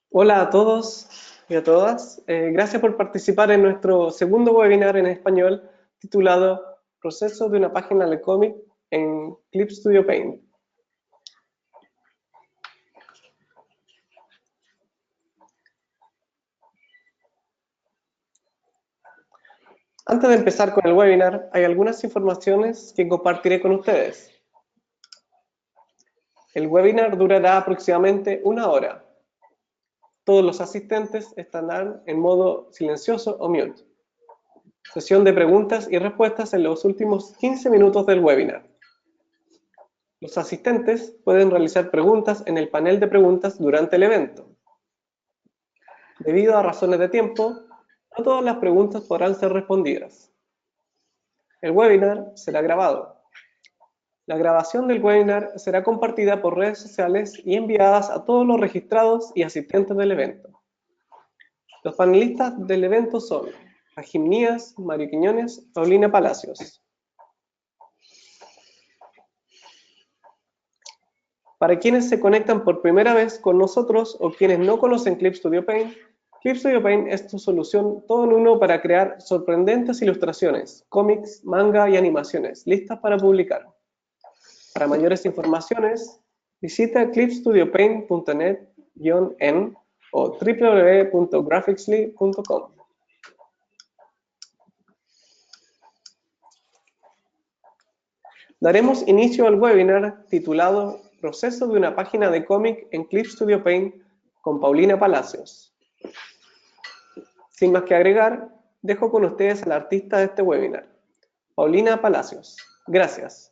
Hola a todos y a todas. Gracias por participar en nuestro segundo webinar en español titulado Proceso de una página de cómic en Clip Studio Paint. Antes de empezar con el webinar, hay algunas informaciones que compartiré con ustedes. El webinar durará aproximadamente 1 hora. Todos los asistentes estarán en modo silencioso o mute. Sesión de preguntas y respuestas en los últimos 15 minutos del webinar. Los asistentes pueden realizar preguntas en el panel de preguntas durante el evento. Debido a razones de tiempo, no todas las preguntas podrán ser respondidas. El webinar será grabado. La grabación del webinar será compartida por redes sociales y enviadas a todos los registrados y asistentes del evento. Los panelistas del evento son Fajim Nías, Mario Quiñones, Paulina Palacios. Para quienes se conectan por primera vez con nosotros o quienes no conocen Clip Studio Paint, Clip Studio Paint es tu solución todo en uno para crear sorprendentes ilustraciones, cómics, manga y animaciones listas para publicar. Para mayores informaciones, visita clipstudiopaint.net-en o www.graphicsly.com. Daremos inicio al webinar titulado Proceso de una página de cómic en Clip Studio Paint con Paulina Palacios. Sin más que agregar, dejo con ustedes al artista de este webinar, Paulina Palacios. Gracias.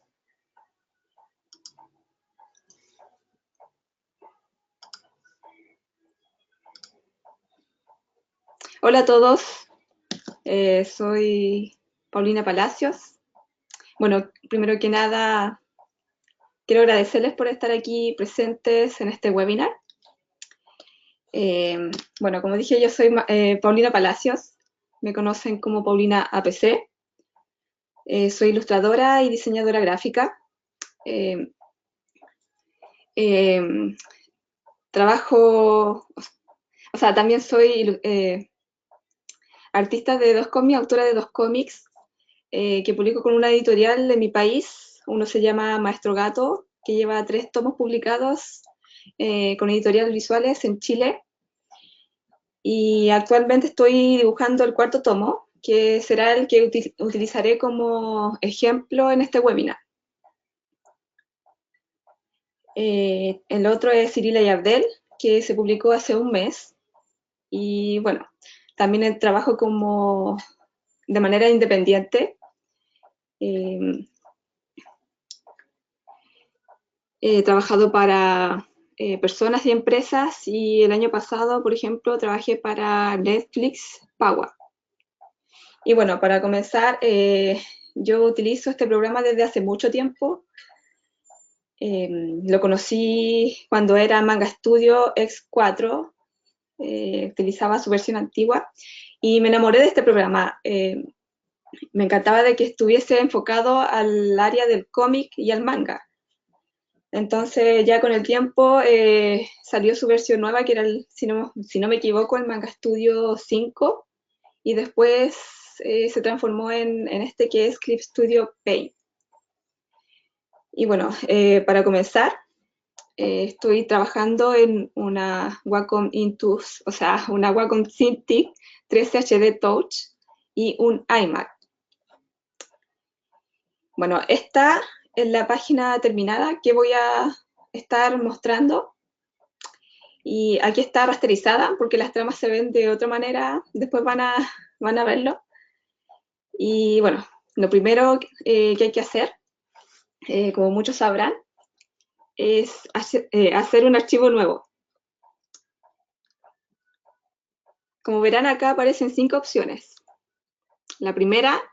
Hola a todos, soy Paulina Palacios. Bueno, primero que nada, quiero agradecerles por estar aquí presentes en este webinar. Bueno, como dije, yo soy Paulina Palacios, me conocen como Paulina APC. Soy ilustradora y diseñadora gráfica. Trabajo, o sea, también soy artista de dos cómics, autora de dos cómics que publico con una editorial de mi país. Uno se llama Maestro Gato, que lleva 3 tomos publicados con editoriales visuales en Chile. Y actualmente estoy dibujando el 4.º tomo, que será el que utilizaré como ejemplo en este webinar. El otro es Cirila y Abdel, que se publicó hace un mes. Y bueno, también trabajo como de manera independiente. He trabajado para personas y empresas y el año pasado, por ejemplo, trabajé para Netflix Power. Y bueno, para comenzar, yo utilizo este programa desde hace mucho tiempo. Lo conocí cuando era Manga Studio X4, utilizaba su versión antigua y me enamoré de este programa. Me encantaba de que estuviese enfocado al área del cómic y al manga. Entonces ya con el tiempo salió su versión nueva, que era, si no me equivoco, el Manga Studio 5, y después se transformó en este que es Clip Studio Paint. Y bueno, para comenzar, estoy trabajando en una Wacom Intuos, o sea, una Wacom Cintiq 13 HD Touch y un iMac. Bueno, esta es la página terminada que voy a estar mostrando. Y aquí está rasterizada porque las tramas se ven de otra manera, después van a verlo. Y bueno, lo primero que hay que hacer, como muchos sabrán, es hacer un archivo nuevo. Como verán, acá aparecen 5 opciones. La primera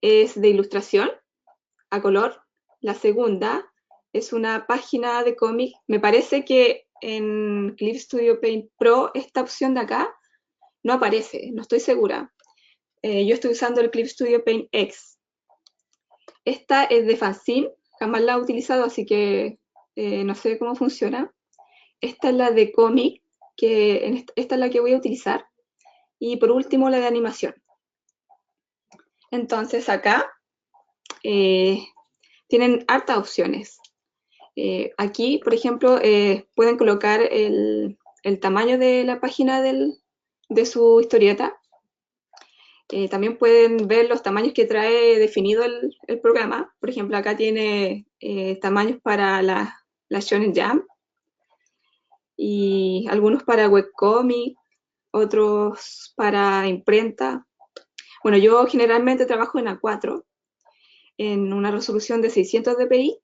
es de ilustración a color. La segunda es una página de cómic. Me parece que en Clip Studio Paint Pro esta opción de acá no aparece, no estoy segura. Yo estoy usando el Clip Studio Paint X. Esta es de fanzine, jamás la he utilizado, así que no sé cómo funciona. Esta es la de cómic, que esta es la que voy a utilizar. Y por último, la de animación. Entonces acá tienen hartas opciones. Aquí, por ejemplo, pueden colocar el tamaño de la página de su historieta. También pueden ver los tamaños que trae definido el programa. Por ejemplo, acá tiene tamaños para la Shonen Jump y algunos para webcomic, otros para imprenta. Bueno, yo generalmente trabajo en A4, en una resolución de 600 dpi.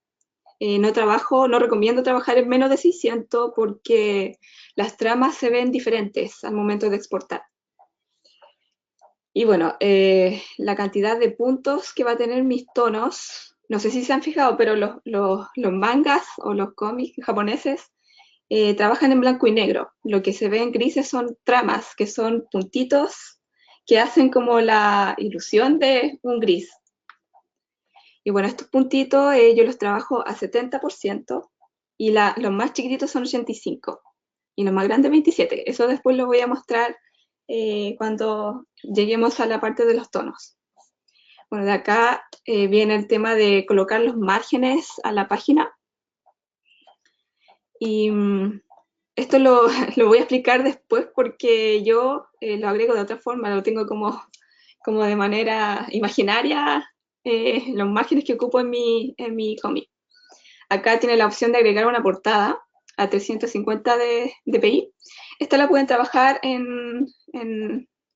No recomiendo trabajar en menos de 600 porque las tramas se ven diferentes al momento de exportar. Y bueno, la cantidad de puntos que va a tener mis tonos, no sé si se han fijado, pero los mangas o los cómics japoneses trabajan en blanco y negro. Lo que se ve en grises son tramas, que son puntitos que hacen como la ilusión de un gris. Y bueno, estos puntitos yo los trabajo a 70% y los más chiquititos son 85% y los más grandes 27%. Eso después lo voy a mostrar cuando lleguemos a la parte de los tonos. Bueno, de acá viene el tema de colocar los márgenes a la página. Y esto lo voy a explicar después porque yo lo agrego de otra forma, lo tengo como de manera imaginaria, los márgenes que ocupo en mi cómic. Acá tiene la opción de agregar una portada a 350 dpi. Esta la pueden trabajar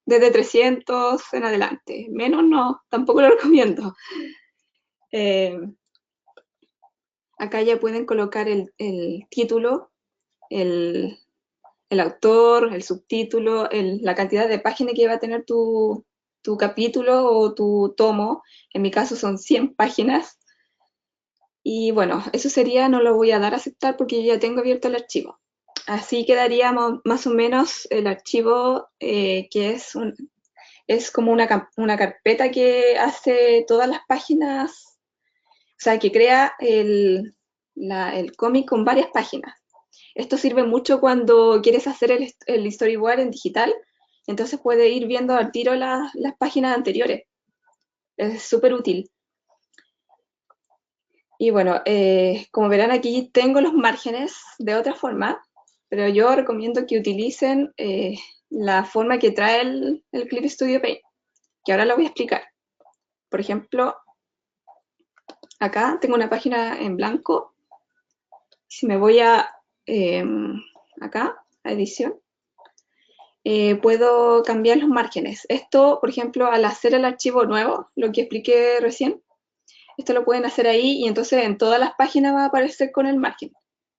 desde 300 en adelante. Menos no, tampoco lo recomiendo. Acá ya pueden colocar el título, el autor, el subtítulo, la cantidad de páginas que va a tener tu capítulo o tu tomo. En mi caso son 100 páginas. Y bueno, eso sería, no lo voy a dar a aceptar porque yo ya tengo abierto el archivo. Así quedaría más o menos el archivo que es como una carpeta que hace todas las páginas, o sea, que crea el cómic con varias páginas. Esto sirve mucho cuando quieres hacer el storyboard en digital, entonces puedes ir viendo al tiro las páginas anteriores. Es súper útil. Y bueno, como verán aquí tengo los márgenes de otra forma, pero yo recomiendo que utilicen la forma que trae el Clip Studio Paint, que ahora lo voy a explicar. Por ejemplo, acá tengo una página en blanco. Si me voy acá, a edición, puedo cambiar los márgenes. Esto, por ejemplo, al hacer el archivo nuevo, lo que expliqué recién, esto lo pueden hacer ahí y entonces en todas las páginas va a aparecer con el margen.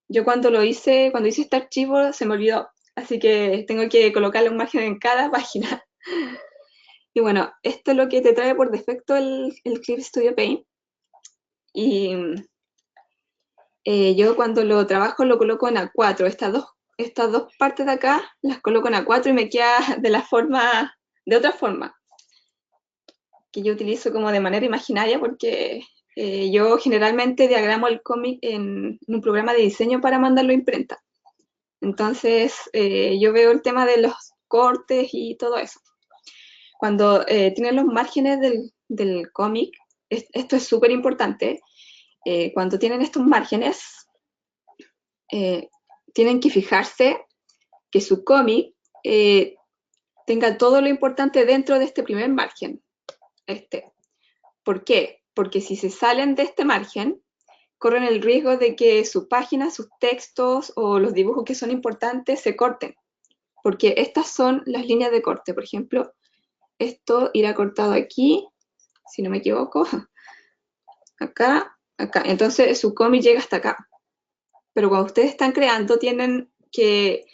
Yo cuando hice este archivo se me olvidó, así que tengo que colocarle un margen en cada página. Y bueno, esto es lo que te trae por defecto el Clip Studio Paint. Y yo cuando lo trabajo lo coloco en A4. Estas dos partes de acá las coloco en A4 y me queda de otra forma, que yo utilizo como de manera imaginaria porque yo generalmente diagramo el cómic en un programa de diseño para mandarlo a imprenta. Entonces yo veo el tema de los cortes y todo eso. Cuando tienen los márgenes del cómic, esto es súper importante. Cuando tienen estos márgenes, tienen que fijarse que su cómic tenga todo lo importante dentro de este primer margen. ¿Por qué? Porque si se salen de este margen, corren el riesgo de que su página, sus textos o los dibujos que son importantes se corten. Porque estas son las líneas de corte. Por ejemplo, esto irá cortado aquí, si no me equivoco, acá, acá. Entonces su cómic llega hasta acá. Pero cuando ustedes están creando, tienen que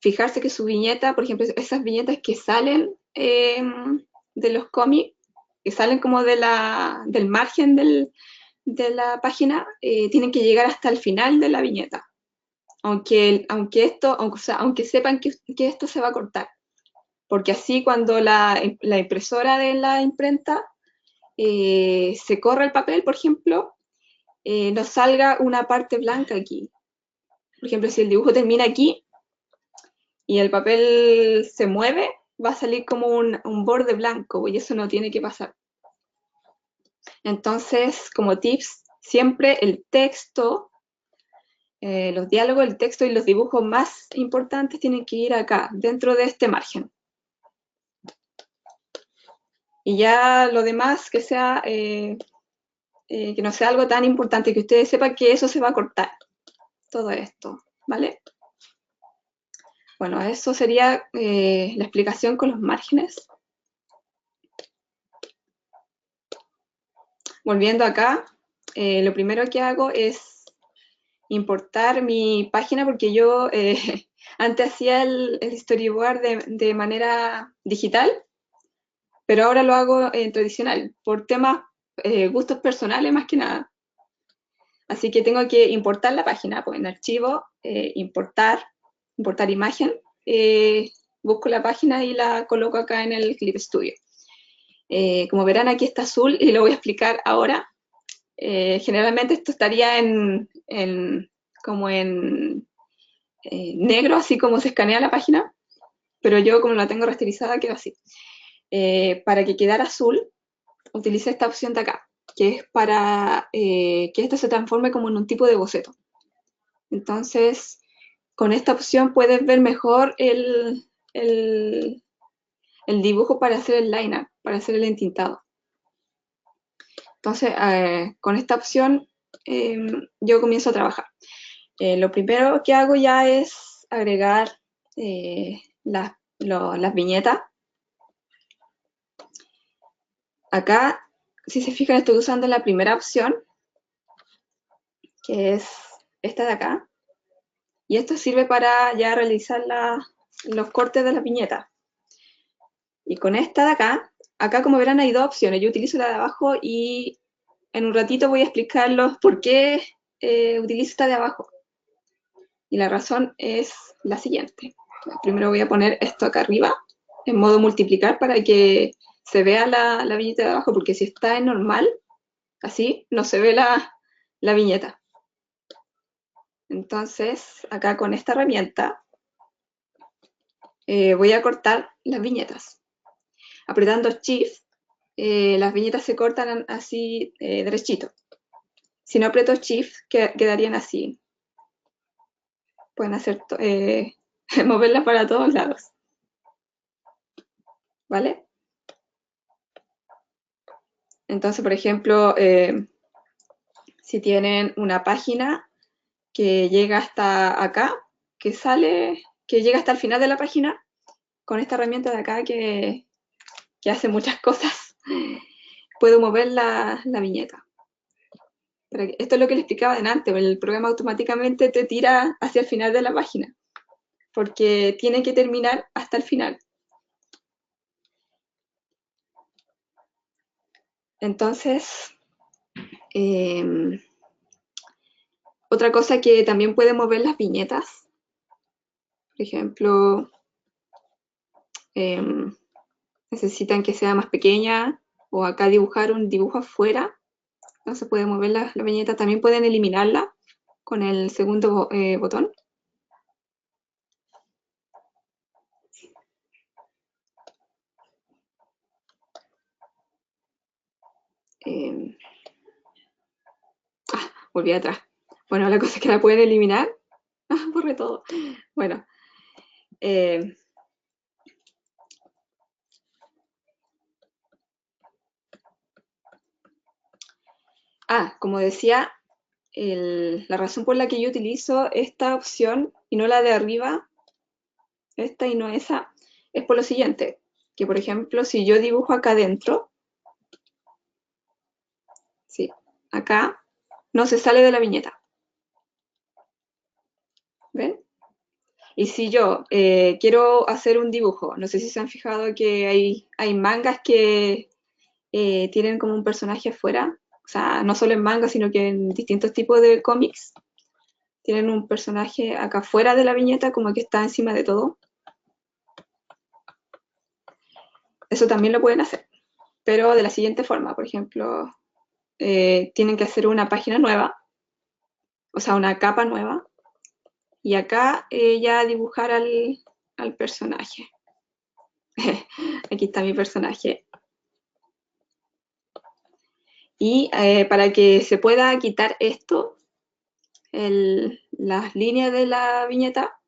fijarse que su viñeta, por ejemplo, esas viñetas que salen de los cómics, que salen como del margen de la página, tienen que llegar hasta el final de la viñeta. Aunque sepan que esto se va a cortar. Porque así cuando la impresora de la imprenta se corre el papel, por ejemplo, nos salga una parte blanca aquí. Por ejemplo, si el dibujo termina aquí, y el papel se mueve, va a salir como un borde blanco, y eso no tiene que pasar. Entonces, como tips, siempre el texto, los diálogos, el texto y los dibujos más importantes tienen que ir acá, dentro de este margen. Y ya lo demás que sea, que no sea algo tan importante, que ustedes sepan que eso se va a cortar, todo esto, ¿vale? Bueno, eso sería la explicación con los márgenes. Volviendo acá, lo primero que hago es importar mi página, porque yo antes hacía el storyboard de manera digital, pero ahora lo hago tradicional, por temas, gustos personales más que nada. Así que tengo que importar la página, pues en archivo, importar imagen, busco la página y la coloco acá en el Clip Studio. Como verán, aquí está azul y lo voy a explicar ahora. Generalmente esto estaría como en negro, así como se escanea la página, pero yo, como la tengo rasterizada, quedó así. Para que quedara azul, utilicé esta opción de acá, que es para que esto se transforme como en un tipo de boceto. Entonces, con esta opción puedes ver mejor el dibujo para hacer el line-up, para hacer el entintado. Entonces, con esta opción yo comienzo a trabajar. Lo primero que hago ya es agregar las viñetas. Acá, si se fijan, estoy usando la primera opción, que es esta de acá. Y esto sirve para ya realizar los cortes de las viñetas. Y con esta de acá como verán hay dos opciones. Yo utilizo la de abajo y en un ratito voy a explicarlos por qué utilizo esta de abajo. Y la razón es la siguiente. Primero voy a poner esto acá arriba, en modo multiplicar, para que se vea la viñeta de abajo, porque si está en normal, así, no se ve la viñeta. Entonces, acá con esta herramienta, voy a cortar las viñetas. Apretando Shift, las viñetas se cortan así derechito. Si no aprieto Shift, quedarían así. Pueden hacer moverlas para todos lados. ¿Vale? Entonces, por ejemplo, si tienen una página que llega hasta acá, que llega hasta el final de la página, con esta herramienta de acá que hace muchas cosas, puedo mover la viñeta. Esto es lo que les explicaba delante, el programa automáticamente te tira hacia el final de la página, porque tiene que terminar hasta el final. Entonces, otra cosa que también puede mover las viñetas, por ejemplo, necesitan que sea más pequeña, o acá dibujar un dibujo afuera, no se puede mover la viñeta. También pueden eliminarla con el segundo botón. Volví atrás. Bueno, la cosa es que la pueden eliminar. Borré todo. Bueno. Como decía, la razón por la que yo utilizo esta opción y no la de arriba, esta y no esa, es por lo siguiente, que por ejemplo, si yo dibujo acá adentro, sí, acá no se sale de la viñeta. ¿Ven? Y si yo quiero hacer un dibujo, no sé si se han fijado que hay mangas que tienen como un personaje afuera, o sea, no solo en manga, sino que en distintos tipos de cómics, tienen un personaje acá afuera de la viñeta, como que está encima de todo. Eso también lo pueden hacer, pero de la siguiente forma. Por ejemplo, tienen que hacer una página nueva, o sea, una capa nueva, y acá ya dibujar al al personaje. Aquí está mi personaje. Y para que se pueda quitar esto, las líneas de la viñeta,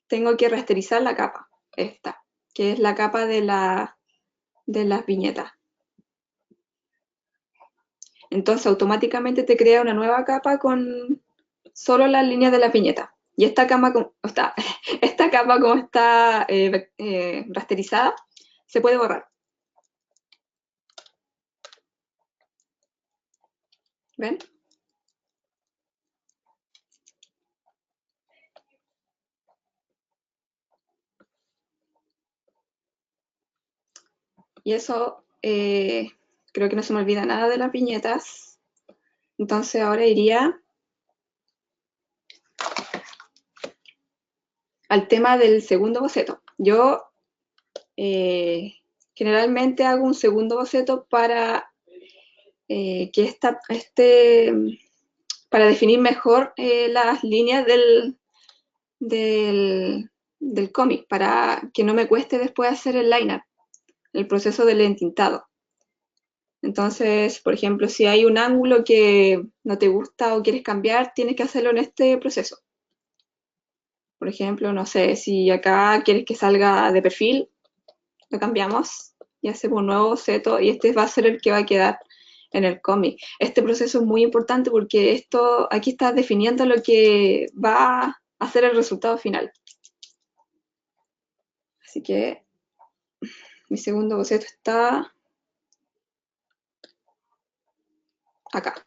tengo que rasterizar la capa, esta, que es la capa de las viñetas. Entonces automáticamente te crea una nueva capa con solo las líneas de la viñeta. Y esta capa, esta capa como está rasterizada, se puede borrar. ¿Ven? Y eso, creo que no se me olvida nada de las viñetas. Entonces ahora iría al tema del segundo boceto. Yo generalmente hago un segundo boceto para para definir mejor las líneas del cómic, para que no me cueste después hacer el liner, el proceso del entintado. Entonces, por ejemplo, si hay un ángulo que no te gusta o quieres cambiar, tienes que hacerlo en este proceso. Por ejemplo, no sé, si acá quieres que salga de perfil, lo cambiamos y hacemos un nuevo boceto y este va a ser el que va a quedar en el cómic. Este proceso es muy importante porque aquí está definiendo lo que va a ser el resultado final. Así que mi segundo boceto está acá.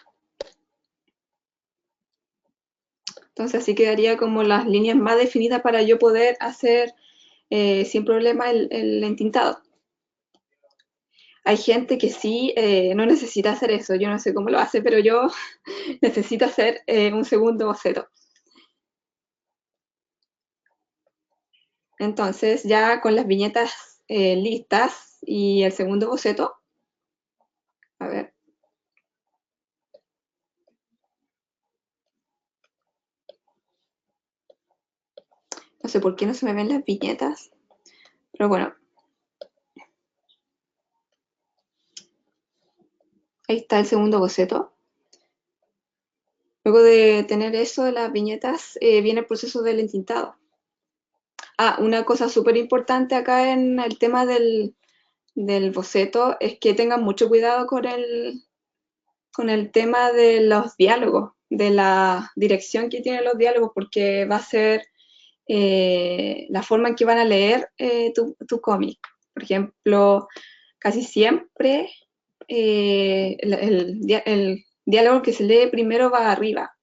Entonces así quedaría como las líneas más definidas para yo poder hacer sin problema el entintado. Hay gente que sí no necesita hacer eso, yo no sé cómo lo hace, pero yo necesito hacer un segundo boceto. Entonces ya con las viñetas listas y el segundo boceto, a ver. No sé por qué no se me ven las viñetas, pero bueno. Ahí está el segundo boceto. Luego de tener eso de las viñetas, viene el proceso del entintado. Ah, una cosa súper importante acá en el tema del boceto es que tengan mucho cuidado con el tema de los diálogos, de la dirección que tienen los diálogos, porque va a ser la forma en que van a leer tu cómic. Por ejemplo, casi siempre el diálogo que se lee primero va arriba,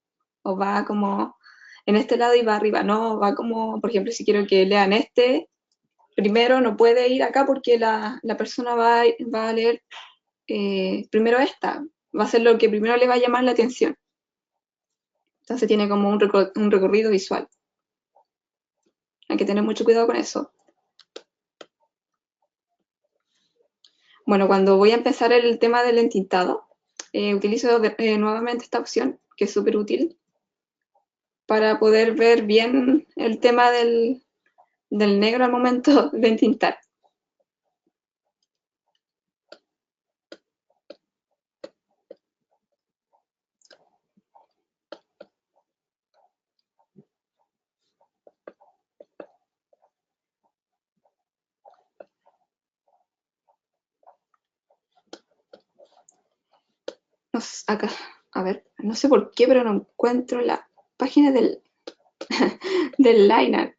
o va como en este lado y va arriba, no va como, por ejemplo, si quiero que lean este, primero no puede ir acá porque la persona va a leer primero esta, va a ser lo que primero le va a llamar la atención. Entonces tiene como un recorrido visual. Hay que tener mucho cuidado con eso. Bueno, cuando voy a empezar el tema del entintado, utilizo nuevamente esta opción, que es súper útil, para poder ver bien el tema del negro al momento de entintar. Acá, a ver, no sé por qué, pero no encuentro la página del liner.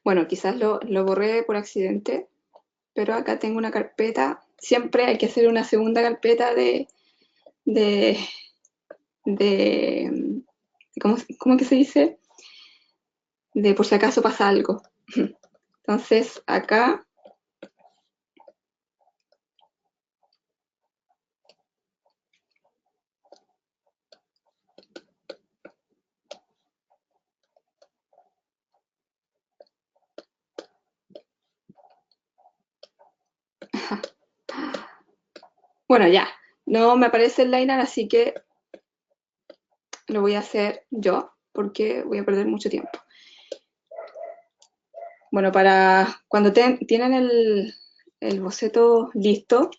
Bueno, quizás lo borré por accidente, pero acá tengo una carpeta. Siempre hay que hacer una segunda carpeta de ¿cómo que se dice? De por si acaso pasa algo. Entonces, acá Bueno, ya, no me aparece el liner, así que lo voy a hacer yo, porque voy a perder mucho tiempo. Bueno, para cuando tienen el boceto listo,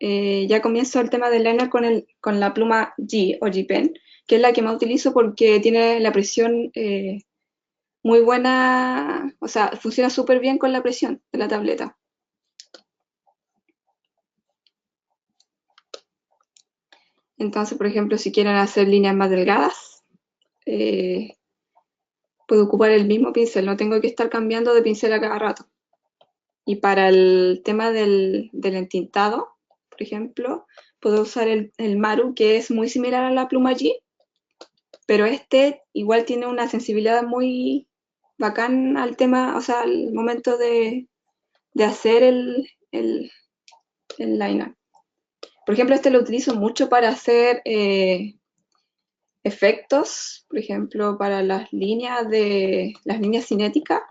ya comienzo el tema del liner con la pluma G o G-Pen, que es la que más utilizo porque tiene la presión muy buena, o sea, funciona súper bien con la presión de la tableta. Entonces, por ejemplo, si quieren hacer líneas más delgadas, eh, puedo ocupar el mismo pincel, no tengo que estar cambiando de pincel a cada rato. Y para el tema del entintado, por ejemplo, puedo usar el Maru, que es muy similar a la pluma G, pero este igual tiene una sensibilidad muy bacán al tema, o sea, al momento de hacer el liner. Por ejemplo, este lo utilizo mucho para hacer efectos, por ejemplo, para las líneas cinéticas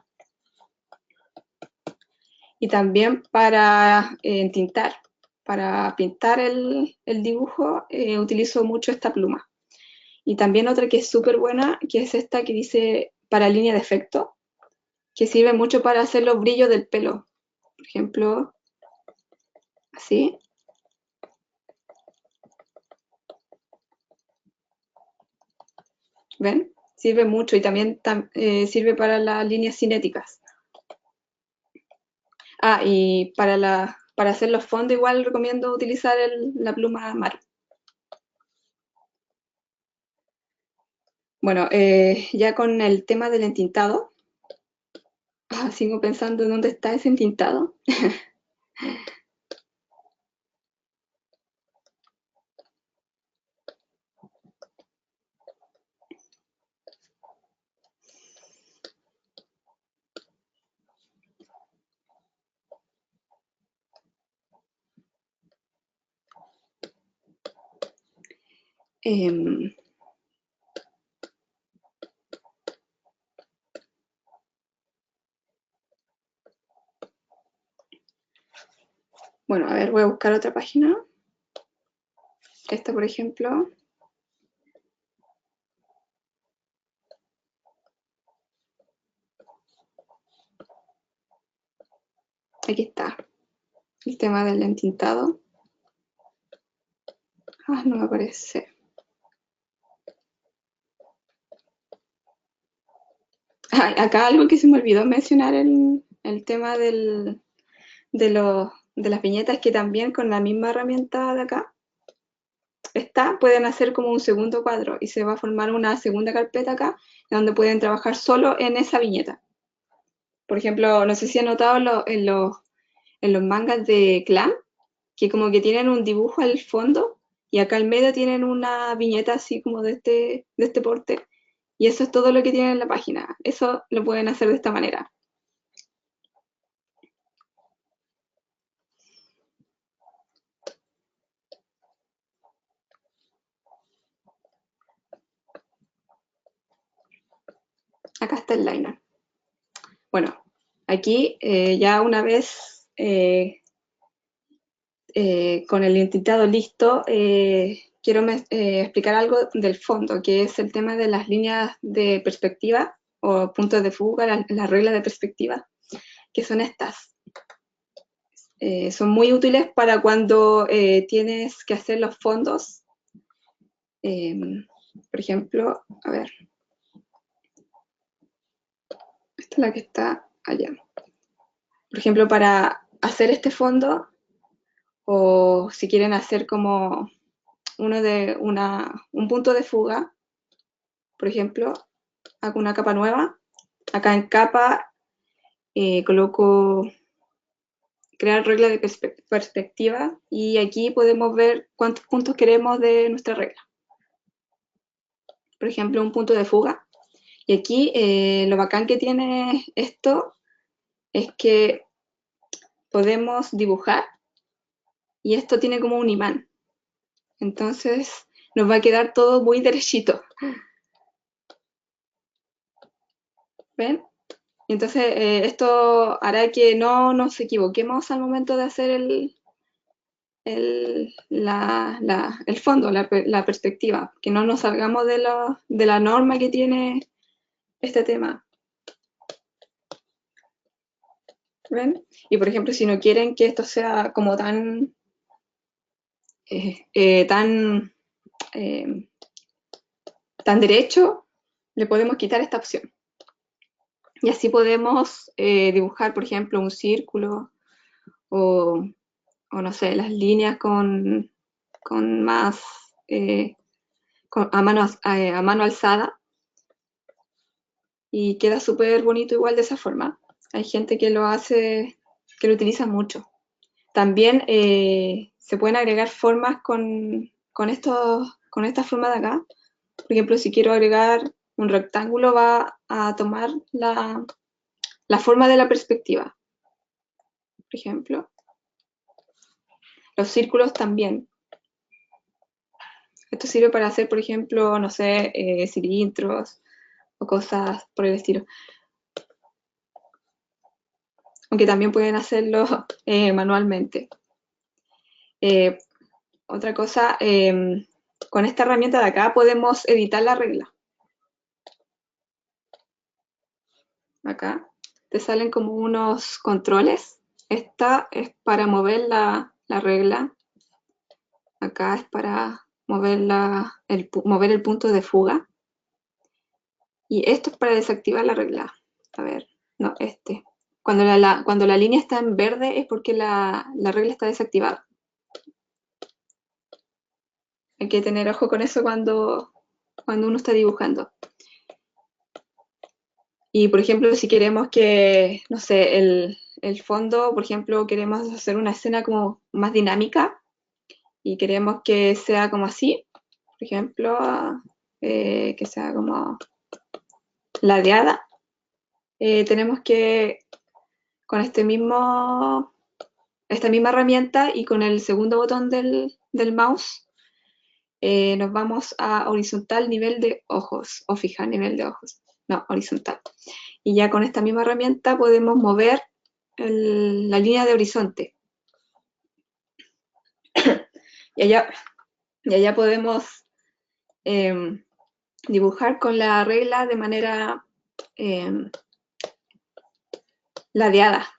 y también para entintar. Para pintar el dibujo utilizo mucho esta pluma. Y también otra que es súper buena, que es esta que dice para línea de efecto, que sirve mucho para hacer los brillos del pelo. Por ejemplo, así. ¿Ven? Sirve mucho y también sirve para las líneas cinéticas. Ah, y para hacer los fondos igual recomiendo utilizar la pluma Mar. Bueno, ya con el tema del entintado, sigo pensando en dónde está ese entintado. Em, bueno, a ver, voy a buscar otra página. Esta, por ejemplo. Aquí está, el tema del entintado. No me aparece. Acá algo que se me olvidó mencionar el tema de las viñetas, que también con la misma herramienta de acá, pueden hacer como un segundo cuadro y se va a formar una segunda carpeta acá, donde pueden trabajar solo en esa viñeta. Por ejemplo, no sé si han notado en los mangas de Clan, que como que tienen un dibujo al fondo y acá al medio tienen una viñeta así como de este porte. Y eso es todo lo que tienen en la página. Eso lo pueden hacer de esta manera. Acá está el liner. Bueno, aquí ya una vez con el entintado listo, quiero explicar algo del fondo, que es el tema de las líneas de perspectiva o puntos de fuga, las reglas de perspectiva, que son estas. Son muy útiles para cuando tienes que hacer los fondos. Por ejemplo, a ver, esta es la que está allá. Por ejemplo, para hacer este fondo, o si quieren hacer como un punto de fuga, por ejemplo, hago una capa nueva. Acá en capa coloco crear regla de perspectiva y aquí podemos ver cuántos puntos queremos de nuestra regla. Por ejemplo, un punto de fuga. Y aquí lo bacán que tiene esto es que podemos dibujar y esto tiene como un imán. Entonces nos va a quedar todo muy derechito. ¿Ven? Entonces esto hará que no nos equivoquemos al momento de hacer el fondo, la perspectiva, que no nos salgamos de la norma que tiene este tema. ¿Ven? Y por ejemplo, si no quieren que esto sea como tan derecho, le podemos quitar esta opción. Y así podemos dibujar, por ejemplo, un círculo o no sé, las líneas con más a mano alzada, y queda súper bonito igual de esa forma. Hay gente que lo hace, que lo utiliza mucho. También se pueden agregar formas con esta forma de acá. Por ejemplo, si quiero agregar un rectángulo, va a tomar la forma de la perspectiva. Por ejemplo, los círculos también. Esto sirve para hacer, por ejemplo, no sé, cilindros o cosas por el estilo. Aunque también pueden hacerlo manualmente. Otra cosa, con esta herramienta de acá podemos editar la regla. Acá te salen como unos controles. Esta es para mover la regla. Acá es para mover el punto de fuga. Y esto es para desactivar la regla. A ver, no, este. Cuando la línea está en verde es porque la regla está desactivada. Hay que tener ojo con eso cuando uno está dibujando. Y por ejemplo, si queremos que, no sé, el fondo, por ejemplo, queremos hacer una escena como más dinámica y queremos que sea como así, por ejemplo, que sea como ladeada, tenemos que, con esta misma herramienta y con el segundo botón del mouse, nos vamos a horizontal nivel de ojos, o fijar nivel de ojos, no, horizontal. Y ya con esta misma herramienta podemos mover la línea de horizonte. Y allá podemos dibujar con la regla de manera ladeada,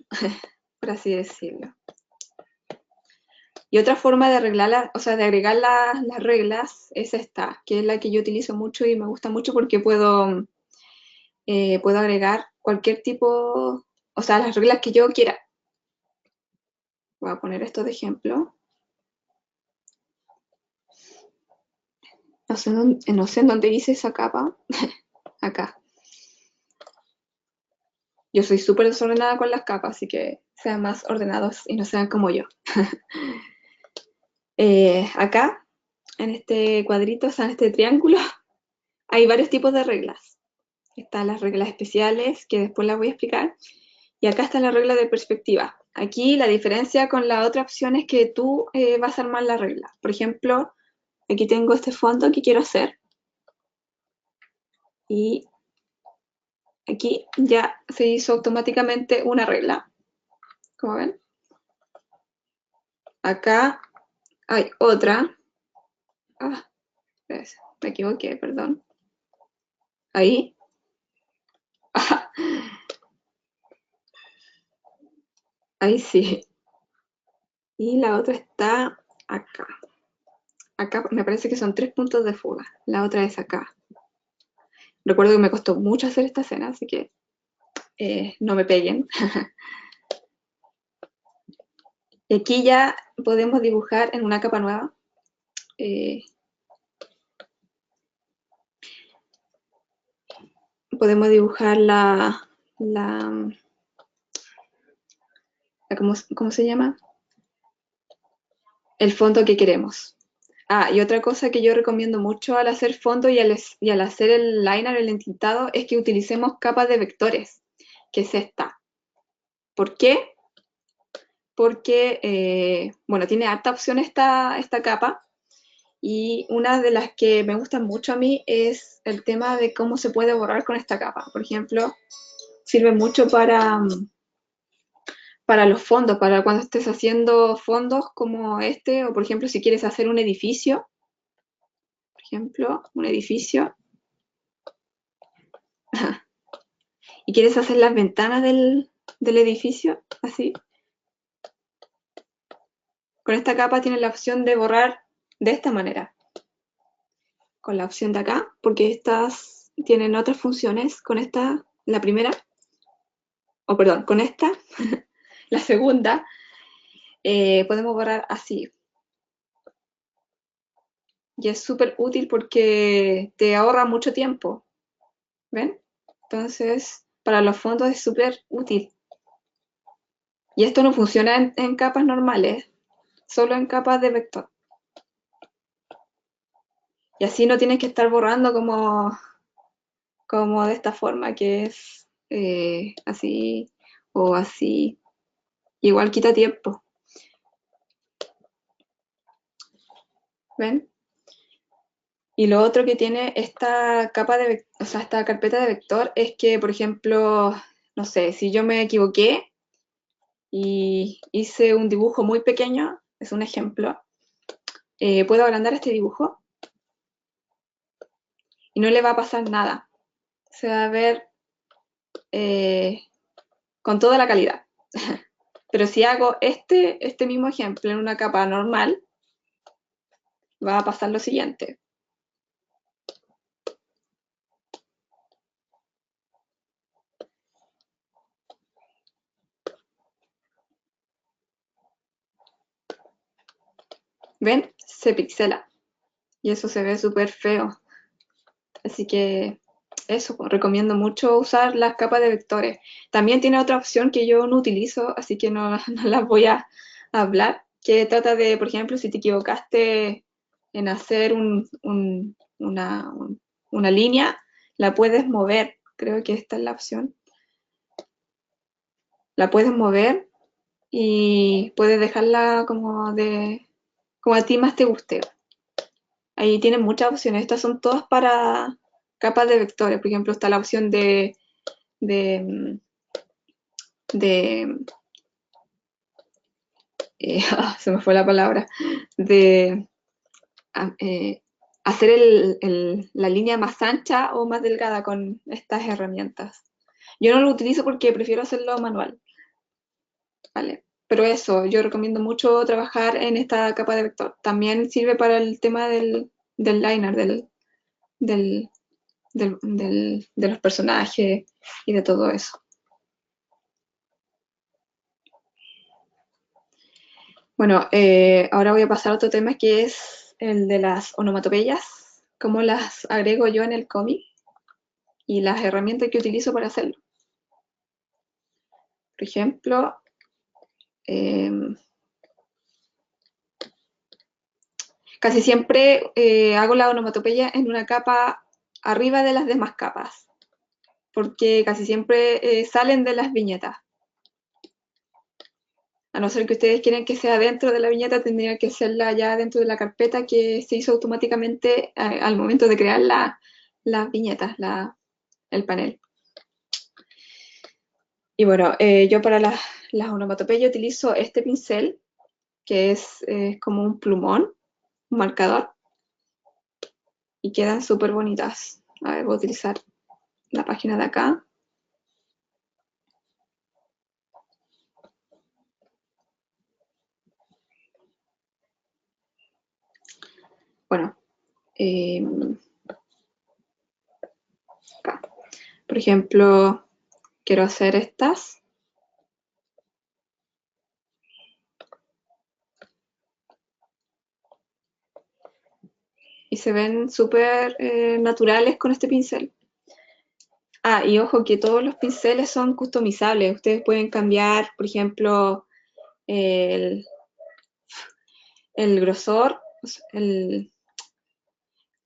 por así decirlo. Y otra forma de arreglar, o sea, de agregar las reglas es esta, que es la que yo utilizo mucho y me gusta mucho porque puedo agregar cualquier tipo, o sea, las reglas que yo quiera. Voy a poner esto de ejemplo. No sé en dónde hice esa capa. Acá. Yo soy súper desordenada con las capas, así que sean más ordenados y no sean como yo. Acá, en este cuadrito, o sea, en este triángulo, hay varios tipos de reglas. Están las reglas especiales, que después las voy a explicar. Y acá está la regla de perspectiva. Aquí la diferencia con la otra opción es que tú vas a armar la regla. Por ejemplo, aquí tengo este fondo que quiero hacer. Y aquí ya se hizo automáticamente una regla. Como ven. Acá hay otra. Ah, me equivoqué, perdón. Ahí. Ahí sí. Y la otra está acá. Acá me parece que son 3 puntos de fuga. La otra es acá. Recuerdo que me costó mucho hacer esta escena, así que no me peguen. Y aquí ya podemos dibujar en una capa nueva. Podemos dibujar ¿cómo se llama? El fondo que queremos. Ah, y otra cosa que yo recomiendo mucho al hacer fondo y al hacer el liner, el entintado, es que utilicemos capas de vectores, que es esta. ¿Por qué? Porque, bueno, tiene harta opción esta capa, y una de las que me gustan mucho a mí es el tema de cómo se puede borrar con esta capa. Por ejemplo, sirve mucho para para los fondos, para cuando estés haciendo fondos como este, o por ejemplo, si quieres hacer un edificio, por ejemplo, un edificio, y quieres hacer las ventanas del edificio, así. Con esta capa tienes la opción de borrar de esta manera. Con la opción de acá, porque estas tienen otras funciones. Con esta, la primera, o perdón, con esta, la segunda, podemos borrar así. Y es súper útil porque te ahorra mucho tiempo. ¿Ven? Entonces, para los fondos es súper útil. Y esto no funciona en capas normales, solo en capas de vector. Y así no tienes que estar borrando como de esta forma, que es así o así. Igual quita tiempo. ¿Ven? Y lo otro que tiene esta capa o sea, esta carpeta de vector es que, por ejemplo, no sé, si yo me equivoqué y hice un dibujo muy pequeño, es un ejemplo, puedo agrandar este dibujo y no le va a pasar nada. Se va a ver con toda la calidad. Pero si hago este mismo ejemplo en una capa normal, va a pasar lo siguiente. ¿Ven? Se pixela. Y eso se ve súper feo. Así que eso, pues, recomiendo mucho usar las capas de vectores. También tiene otra opción que yo no utilizo, así que no, no las voy a hablar, que trata de, por ejemplo, si te equivocaste en hacer una línea, la puedes mover. Creo que esta es la opción. La puedes mover y puedes dejarla como a ti más te guste. Ahí tienen muchas opciones. Estas son todas para capas de vectores. Por ejemplo, está la opción de se me fue la palabra, de hacer la línea más ancha o más delgada con estas herramientas. Yo no lo utilizo porque prefiero hacerlo manual, ¿vale? Pero eso, yo recomiendo mucho trabajar en esta capa de vector. También sirve para el tema del liner, de los personajes y de todo eso. Bueno, ahora voy a pasar a otro tema que es el de las onomatopeyas, cómo las agrego yo en el cómic y las herramientas que utilizo para hacerlo. Por ejemplo, casi siempre hago la onomatopeya en una capa arriba de las demás capas, porque casi siempre salen de las viñetas. A no ser que ustedes quieran que sea dentro de la viñeta, tendría que hacerla ya dentro de la carpeta que se hizo automáticamente al momento de crear las viñetas, el panel. Y bueno, yo para las onomatopeyas utilizo este pincel, que es como un plumón, un marcador, y quedan súper bonitas. A ver, voy a utilizar la página de acá. Bueno, acá. Por ejemplo, quiero hacer estas. Y se ven súper naturales con este pincel. Ah, y ojo que todos los pinceles son customizables. Ustedes pueden cambiar, por ejemplo, el grosor,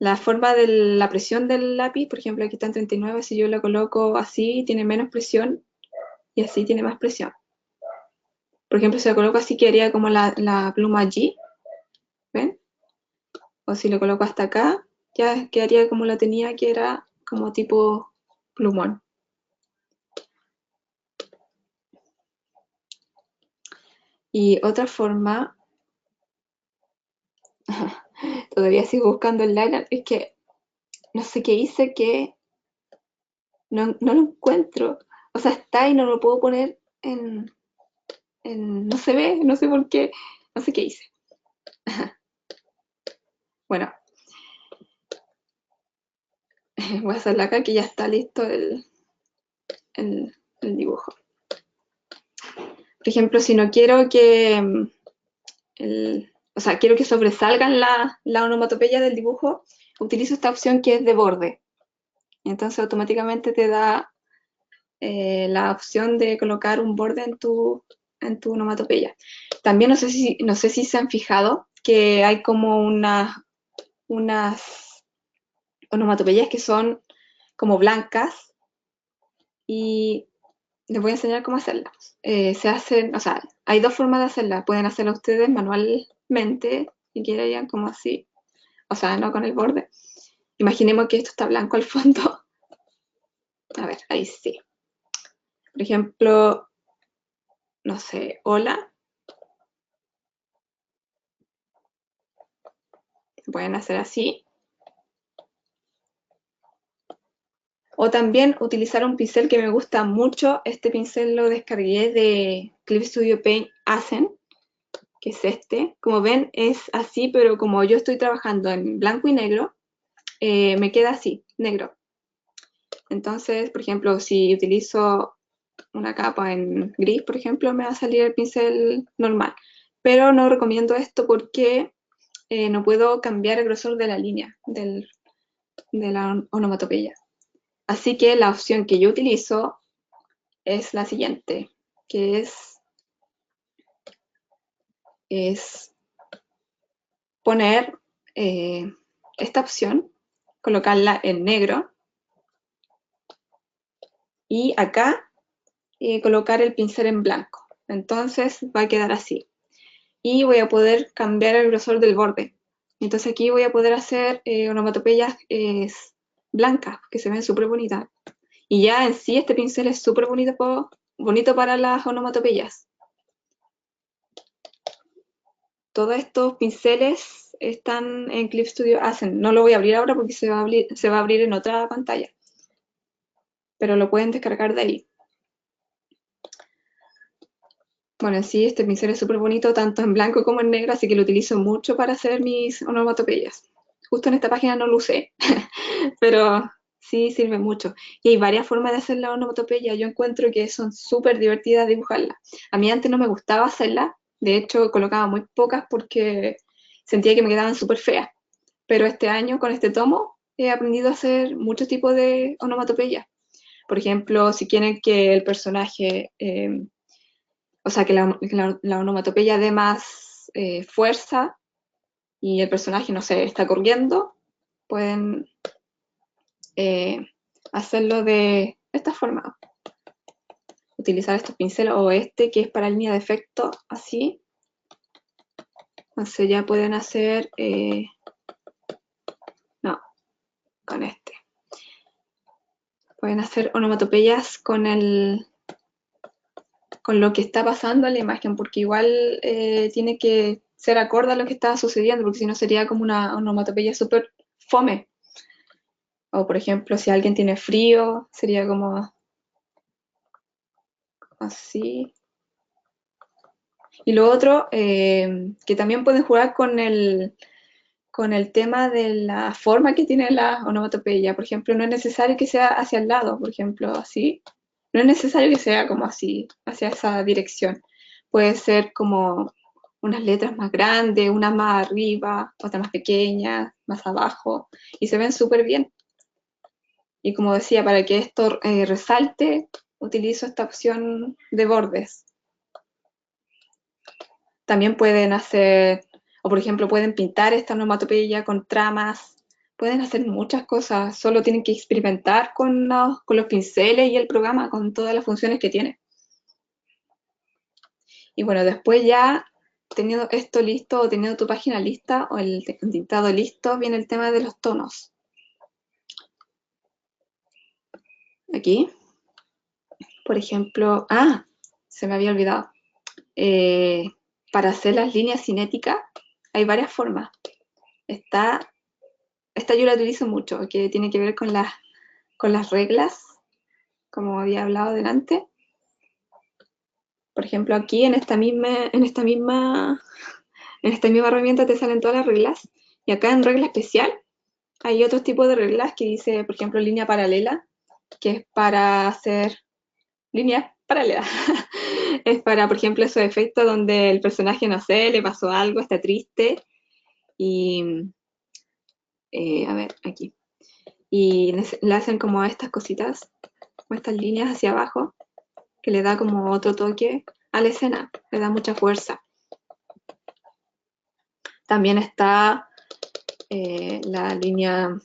la forma de la presión del lápiz. Por ejemplo, aquí está en 39, si yo lo coloco así, tiene menos presión, y así tiene más presión. Por ejemplo, si lo coloco así, quedaría como la pluma G, ¿ven? O si lo coloco hasta acá, ya quedaría como la tenía, que era como tipo plumón. Y otra forma, todavía sigo buscando el liner, es que no sé qué hice que no lo encuentro. O sea, está y no lo puedo poner no se ve, no sé por qué, no sé qué hice. Bueno, voy a hacerla acá que ya está listo el dibujo. Por ejemplo, si no quiero que o sea, quiero que sobresalgan la onomatopeya del dibujo, utilizo esta opción que es de borde. Entonces automáticamente te da la opción de colocar un borde en tu onomatopeya. También no sé si se han fijado que hay como unas onomatopeyas que son como blancas y les voy a enseñar cómo hacerlas. Se hacen, o sea, hay dos formas de hacerlas. Pueden hacerla ustedes manualmente si quieren como así, o sea, no con el borde. Imaginemos que esto está blanco al fondo. A ver, ahí sí. Por ejemplo, no sé, hola. Pueden hacer así. O también utilizar un pincel que me gusta mucho. Este pincel lo descargué de Clip Studio Paint Accent, que es este. Como ven, es así, pero como yo estoy trabajando en blanco y negro, me queda así, negro. Entonces, por ejemplo, si utilizo una capa en gris, por ejemplo, me va a salir el pincel normal. Pero no recomiendo esto porque no puedo cambiar el grosor de la línea de la onomatopeya. Así que la opción que yo utilizo es la siguiente, que es poner esta opción, colocarla en negro y acá colocar el pincel en blanco. Entonces va a quedar así. Y voy a poder cambiar el grosor del borde. Entonces aquí voy a poder hacer onomatopeyas blancas, que se ven súper bonitas. Y ya en sí este pincel es súper bonito para las onomatopeyas. Todos estos pinceles están en Clip Studio Accent. No lo voy a abrir ahora porque se va a abrir en otra pantalla. Pero lo pueden descargar de ahí. Bueno, en sí este pincel es súper bonito, tanto en blanco como en negro, así que lo utilizo mucho para hacer mis onomatopeyas. Justo en esta página no lo usé, pero sí sirve mucho. Y hay varias formas de hacer la onomatopeya. Yo encuentro que son súper divertidas dibujarlas. A mí antes no me gustaba hacerlas, de hecho colocaba muy pocas porque sentía que me quedaban súper feas. Pero este año con este tomo he aprendido a hacer muchos tipos de onomatopeyas. Por ejemplo, si quieren que el personaje o sea, que la onomatopeya dé más fuerza y el personaje, no sé, está corriendo, pueden hacerlo de esta forma. Utilizar estos pinceles o este que es para línea de efecto, así. Entonces ya pueden hacer, no, con este. Pueden hacer onomatopeyas con lo que está pasando en la imagen, porque igual tiene que ser acorde a lo que está sucediendo, porque si no sería como una onomatopeya súper fome. O por ejemplo, si alguien tiene frío, sería como así. Y lo otro, que también pueden jugar con el tema de la forma que tiene la onomatopeya. Por ejemplo, no es necesario que sea hacia el lado, por ejemplo, así. No es necesario que sea como así, hacia esa dirección. Puede ser como unas letras más grandes, una más arriba, otra más pequeña, más abajo, y se ven súper bien. Y como decía, para que esto resalte, utilizo esta opción de bordes. También pueden hacer, o por ejemplo, pueden pintar esta onomatopeya con tramas. Pueden hacer muchas cosas, solo tienen que experimentar con los pinceles y el programa, con todas las funciones que tiene. Y bueno, después ya teniendo esto listo o teniendo tu página lista o el tintado listo, viene el tema de los tonos. Aquí, por ejemplo, se me había olvidado. para hacer las líneas cinéticas hay varias formas. Esta yo la utilizo mucho, que tiene que ver con las reglas, como había hablado delante. Por ejemplo, aquí en esta misma herramienta te salen todas las reglas. Y acá en regla especial hay otro tipo de reglas que dice, por ejemplo, línea paralela, que es para hacer líneas paralelas. Es para, por ejemplo, esos efectos donde el personaje, no sé, le pasó algo, está triste. Y, a ver, aquí. Y le hacen como estas cositas, como estas líneas hacia abajo, que le da como otro toque a la escena, le da mucha fuerza. También está la línea,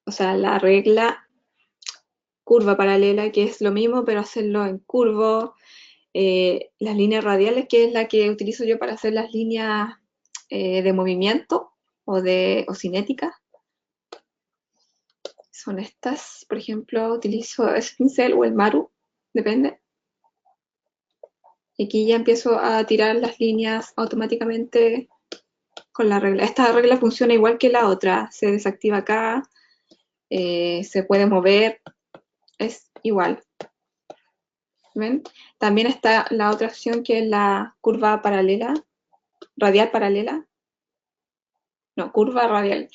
o sea, la regla curva paralela, que es lo mismo, pero hacerlo en curvo. Las líneas radiales, que es la que utilizo yo para hacer las líneas de movimiento o cinéticas. Son estas, por ejemplo, utilizo el pincel o el Maru, depende. Y aquí ya empiezo a tirar las líneas automáticamente con la regla. Esta regla funciona igual que la otra, se desactiva acá, se puede mover, es igual. ¿Ven? También está la otra opción que es la curva paralela, radial paralela. No, curva radial,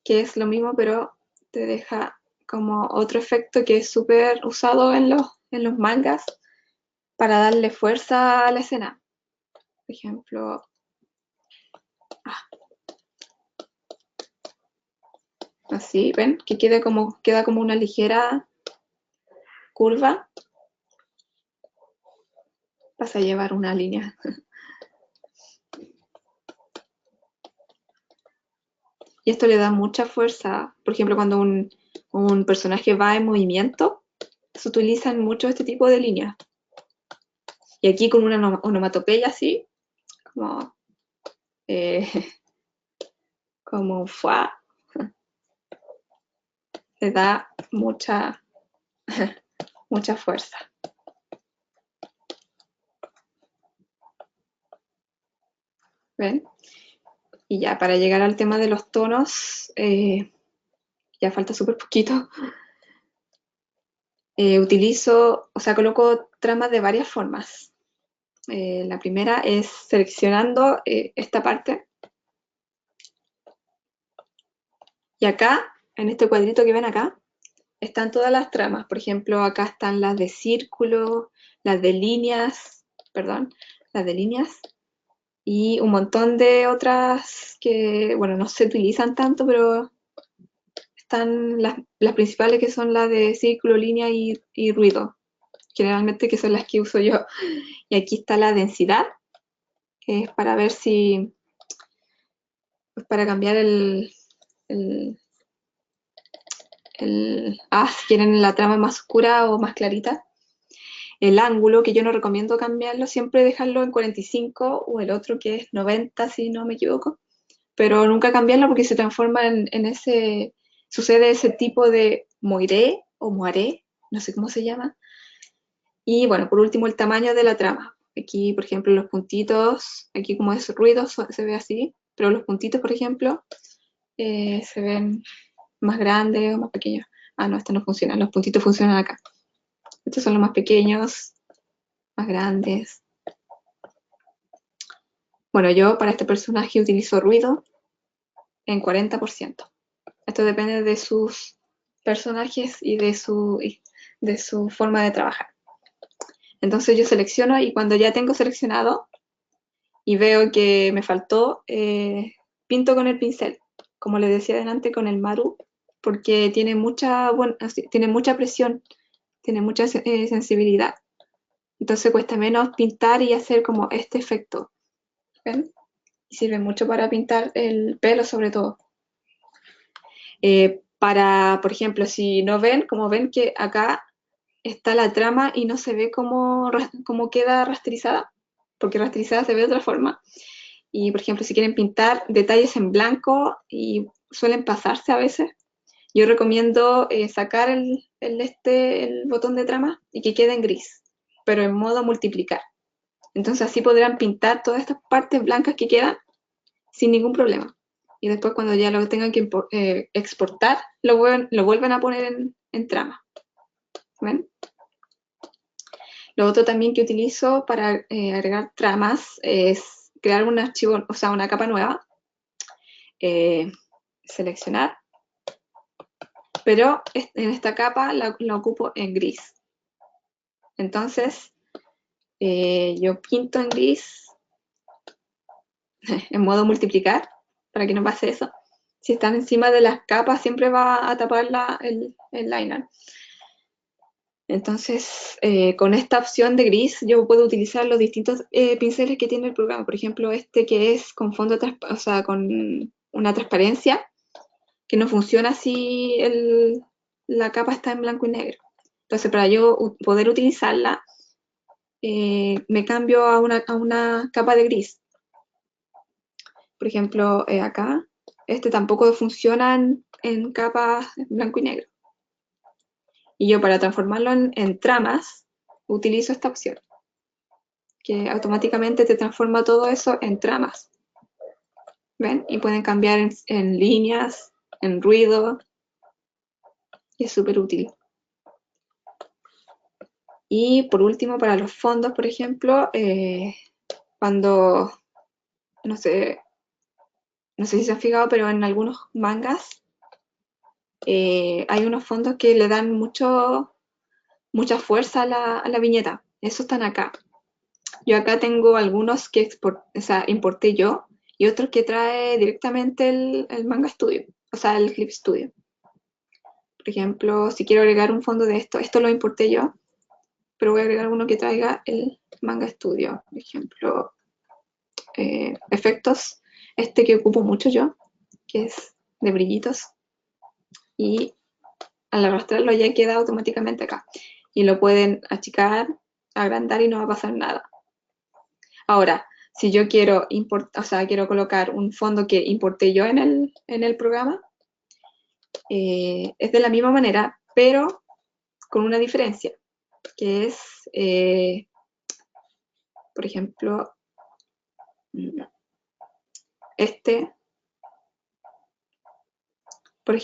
que es lo mismo, pero te deja como otro efecto que es súper usado en los mangas para darle fuerza a la escena. Por ejemplo, así, ¿ven? Que queda como una ligera curva. Vas a llevar una línea. Y esto le da mucha fuerza. Por ejemplo, cuando un personaje va en movimiento, se utilizan mucho este tipo de líneas. Y aquí con una onomatopeya así, como, como un fuá, le da mucha fuerza. ¿Ven? Y ya, para llegar al tema de los tonos, ya falta súper poquito. Coloco tramas de varias formas. La primera es seleccionando esta parte. Y acá, en este cuadrito que ven acá, están todas las tramas. Por ejemplo, acá están las de círculo, las de líneas, y un montón de otras que, bueno, no se utilizan tanto, pero están las principales, que son las de círculo, línea y ruido, generalmente, que son las que uso yo. Y aquí está la densidad, que es para ver si, pues para cambiar si quieren la trama más oscura o más clarita. El ángulo, que yo no recomiendo cambiarlo, siempre dejarlo en 45, o el otro que es 90, si no me equivoco, pero nunca cambiarlo porque se transforma sucede ese tipo de moiré o moiré, no sé cómo se llama. Y bueno, por último, el tamaño de la trama. Aquí, por ejemplo, los puntitos, aquí como es ruido, se ve así, pero los puntitos, por ejemplo, se ven más grandes o más pequeños. Ah, no, esto no funciona, los puntitos funcionan acá. Estos son los más pequeños, más grandes. Bueno, yo para este personaje utilizo ruido en 40%. Esto depende de sus personajes y de su forma de trabajar. Entonces yo selecciono, y cuando ya tengo seleccionado y veo que me faltó, pinto con el pincel, como les decía delante, con el Maru, porque tiene mucha presión, tiene mucha sensibilidad. Entonces cuesta menos pintar y hacer como este efecto. ¿Ven? Y sirve mucho para pintar el pelo, sobre todo. Por ejemplo, si no ven, como ven que acá está la trama y no se ve cómo queda rasterizada, porque rasterizada se ve de otra forma. Y por ejemplo, si quieren pintar detalles en blanco, y suelen pasarse a veces, yo recomiendo sacar el botón de trama y que quede en gris, pero en modo multiplicar. Entonces así podrán pintar todas estas partes blancas que quedan sin ningún problema. Y después cuando ya lo tengan que exportar, lo vuelven a poner en trama. ¿Ven? Lo otro también que utilizo para agregar tramas es crear un archivo, o sea, una capa nueva, seleccionar, pero en esta capa la ocupo en gris. Entonces, yo pinto en gris en modo multiplicar, para que no pase eso. Si están encima de las capas, siempre va a tapar el liner. Entonces, con esta opción de gris, yo puedo utilizar los distintos pinceles que tiene el programa. Por ejemplo, este que es con fondo, o sea, con una transparencia, que no funciona si la capa está en blanco y negro. Entonces, para yo poder utilizarla, me cambio a una capa de gris. Por ejemplo, acá, este tampoco funciona en capas en blanco y negro. Y yo para transformarlo en tramas, utilizo esta opción, que automáticamente te transforma todo eso en tramas. ¿Ven? Y pueden cambiar en líneas, en ruido, y es súper útil. Y por último, para los fondos, por ejemplo, cuando, no sé si se han fijado, pero en algunos mangas hay unos fondos que le dan mucha fuerza a la viñeta. Esos están acá. Yo acá tengo algunos que importé yo y otros que trae directamente el Manga Studio, o sea, el Clip Studio. Por ejemplo, si quiero agregar un fondo de esto lo importé yo, pero voy a agregar uno que traiga el Manga Studio. Por ejemplo, efectos, este que ocupo mucho yo, que es de brillitos, y al arrastrarlo ya queda automáticamente acá. Y lo pueden achicar, agrandar y no va a pasar nada. Ahora, si yo quiero quiero colocar un fondo que importé yo en el programa, es de la misma manera, pero con una diferencia, que es, por ejemplo, este, voy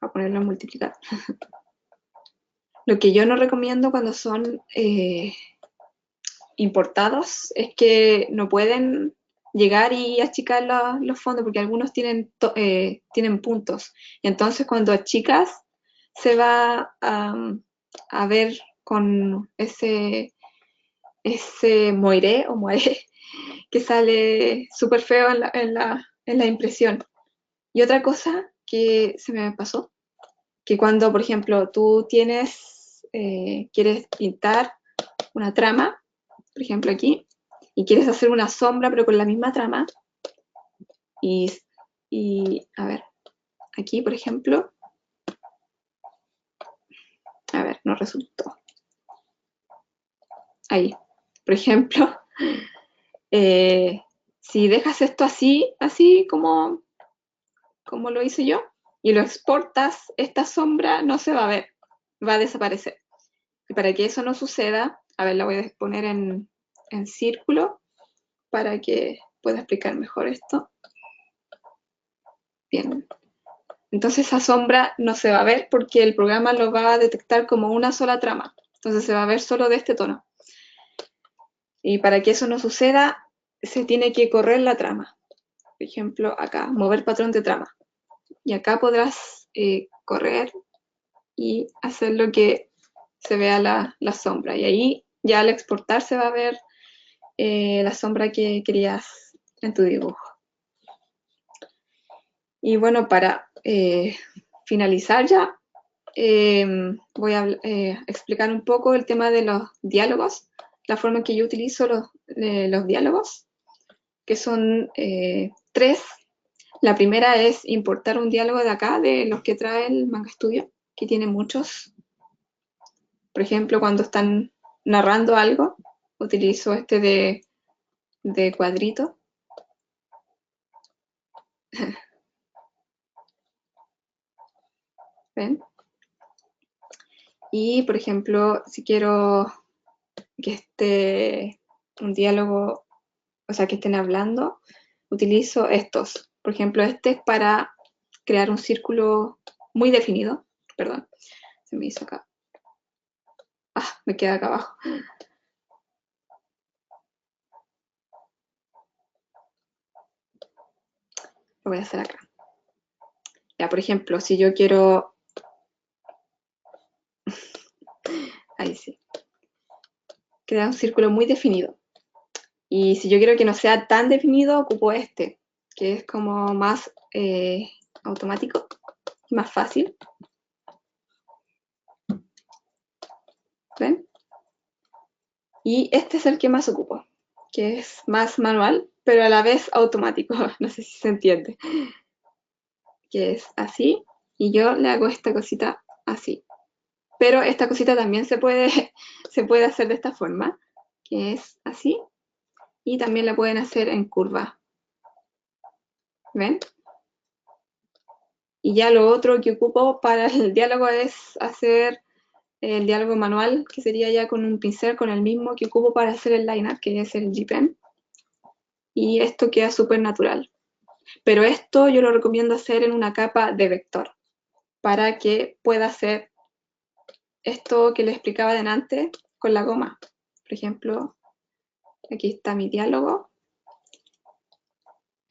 a ponerlo en multiplicar. Lo que yo no recomiendo cuando son importados es que no pueden llegar y achicar los fondos porque algunos tienen puntos. Y entonces cuando achicas se va a ver con ese moiré o moiré que sale súper feo en la impresión. Y otra cosa que se me pasó, que cuando, por ejemplo, tú quieres pintar una trama, por ejemplo aquí, y quieres hacer una sombra pero con la misma trama, y a ver, aquí por ejemplo, a ver, no resultó. Ahí, por ejemplo, si dejas esto así como lo hice yo, y lo exportas, esta sombra no se va a ver, va a desaparecer. Y para que eso no suceda, a ver, la voy a poner en círculo para que pueda explicar mejor esto. Bien. Entonces esa sombra no se va a ver porque el programa lo va a detectar como una sola trama. Entonces se va a ver solo de este tono. Y para que eso no suceda, se tiene que correr la trama. Por ejemplo, acá, mover patrón de trama. Y acá podrás correr y hacer lo que se vea la sombra. Y ahí ya al exportar se va a ver la sombra que querías en tu dibujo. Y bueno, para finalizar ya, voy a explicar un poco el tema de los diálogos, la forma en que yo utilizo los diálogos, que son 3. La primera es importar un diálogo de acá, de los que trae el Manga Studio, que tiene muchos. Por ejemplo, cuando están narrando algo, utilizo este de cuadrito. ¿Ven? Y, por ejemplo, si quiero que esté un diálogo, o sea, que estén hablando, utilizo estos. Por ejemplo, este es para crear un círculo muy definido. Perdón, se me hizo acá. Ah, me queda acá abajo. Lo voy a hacer acá. Ya, por ejemplo, si yo quiero... Ahí sí. Crear un círculo muy definido. Y si yo quiero que no sea tan definido, ocupo este, que es como más automático y más fácil. ¿Ven? Y este es el que más ocupo, que es más manual, pero a la vez automático. No sé si se entiende. Que es así, y yo le hago esta cosita así. Pero esta cosita también se puede hacer de esta forma, que es así, y también la pueden hacer en curva. ¿Ven? Y ya lo otro que ocupo para el diálogo es hacer el diálogo manual, que sería ya con un pincel, con el mismo que ocupo para hacer el line-up, que es el G-Pen. Y esto queda súper natural. Pero esto yo lo recomiendo hacer en una capa de vector, para que pueda hacer esto que les explicaba delante con la goma. Por ejemplo, aquí está mi diálogo.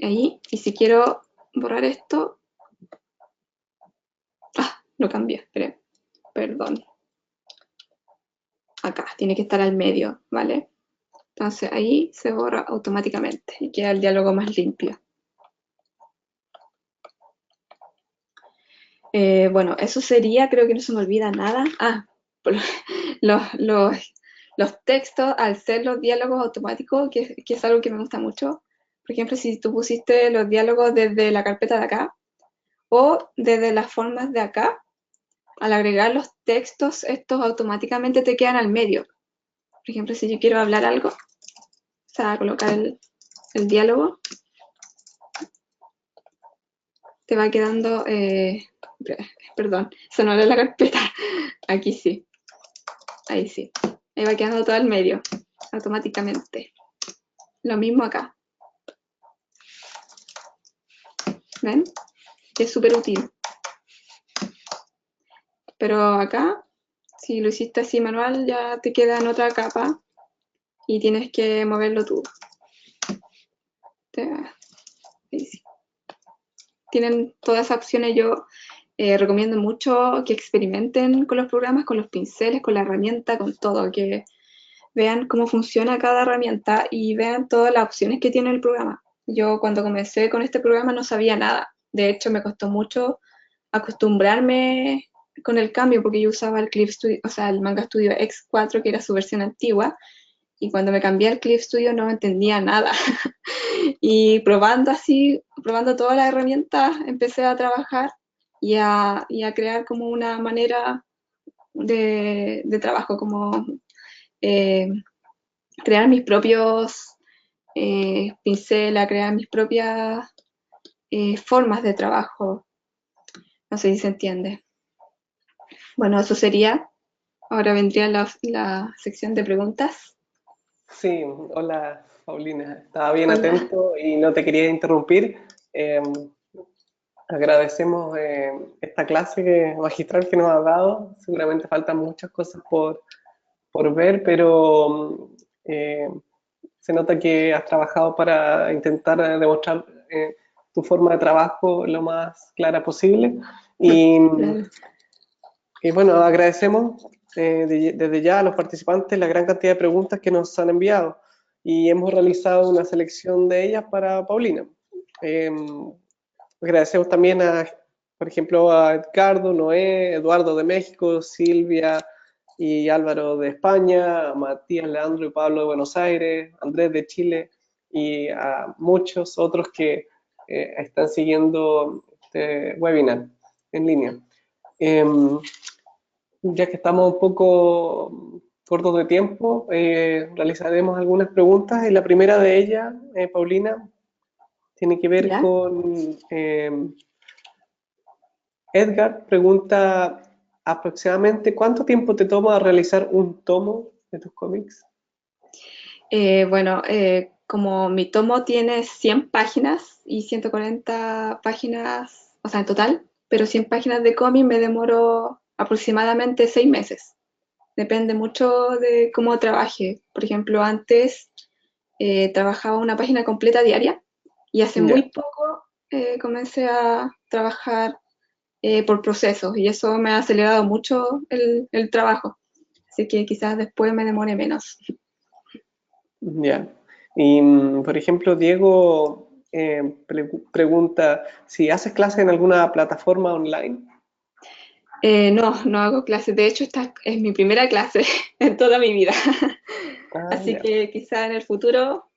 Ahí, y si quiero borrar esto... Ah, lo cambié, esperen. Perdón. Acá, tiene que estar al medio, ¿vale? Entonces ahí se borra automáticamente y queda el diálogo más limpio. Bueno, eso sería, creo que no se me olvida nada. Ah, los, los, los textos, al ser los diálogos automáticos, que es algo que me gusta mucho. Por ejemplo, si tú pusiste los diálogos desde la carpeta de acá o desde las formas de acá, al agregar los textos, estos automáticamente te quedan al medio. Por ejemplo, si yo quiero hablar algo, o sea, colocar el diálogo, te va quedando, perdón, eso no era la carpeta, aquí sí, ahí sí, ahí va quedando todo al medio, automáticamente. Lo mismo acá, ¿ven? Es súper útil. Pero acá, si lo hiciste así manual, ya te queda en otra capa y tienes que moverlo tú. Ahí sí. Tienen todas esas opciones. Yo recomiendo mucho que experimenten con los programas, con los pinceles, con la herramienta, con todo, que vean cómo funciona cada herramienta y vean todas las opciones que tiene el programa. Yo cuando comencé con este programa no sabía nada. De hecho, me costó mucho acostumbrarme con el cambio porque yo usaba el Clip Studio, o sea, el Manga Studio X4, que era su versión antigua, y cuando me cambié al Clip Studio no entendía nada. Y probando así, probando todas las herramientas, empecé a trabajar y a crear como una manera de trabajo, como eh, crear mis propios pinceles, crear mis propias formas de trabajo. No sé si se entiende. Bueno, eso sería. Ahora vendría la sección de preguntas. Sí, hola Paulina, estaba bien Hola. atento y no te quería interrumpir. Eh, Agradecemos esta clase magistral que nos has dado. Seguramente faltan muchas cosas por ver, pero eh, se nota que has trabajado para intentar demostrar tu forma de trabajo lo más clara posible. Y, Claro. y bueno, agradecemos desde ya a los participantes la gran cantidad de preguntas que nos han enviado y hemos realizado una selección de ellas para Paulina. Eh, Agradecemos también por ejemplo, a Edgardo, Noé, Eduardo de México, Silvia y Álvaro de España, a Matías, Leandro y Pablo de Buenos Aires, Andrés de Chile y a muchos otros que están siguiendo este webinar en línea. Eh, ya que estamos un poco cortos de tiempo, realizaremos algunas preguntas y la primera de ellas, Paulina, tiene que ver ¿Ya? con Edgar pregunta aproximadamente ¿cuánto tiempo te toma realizar un tomo de tus cómics? Bueno, como mi tomo tiene 100 páginas y 140 páginas, o sea, en total, pero 100 páginas de cómic me demoro aproximadamente 6 meses. Depende mucho de cómo trabaje. Por ejemplo, antes trabajaba una página completa diaria y hace Ya, muy poco comencé a trabajar por procesos y eso me ha acelerado mucho el trabajo. Así que quizás después me demore menos. ya. Y, por ejemplo, Diego pregunta si haces clases en alguna plataforma online. No, no hago clases. De hecho, esta es mi primera clase en toda mi vida. Ah, Así ya, que quizá en el futuro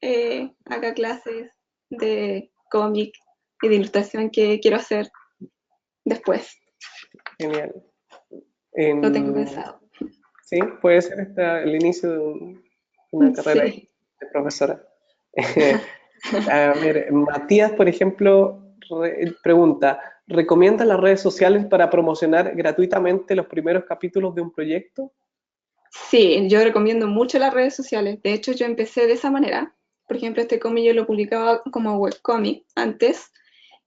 haga clases de cómic y de ilustración que quiero hacer después. genial. Lo tengo Em, pensado. sí, puede ser el inicio de una carrera Sí. de profesora. A ver, Matías, por ejemplo, pregunta, ¿recomienda las redes sociales para promocionar gratuitamente los primeros capítulos de un proyecto? Sí, yo recomiendo mucho las redes sociales. De hecho, yo empecé de esa manera. Por ejemplo, este cómic yo lo publicaba como webcomic antes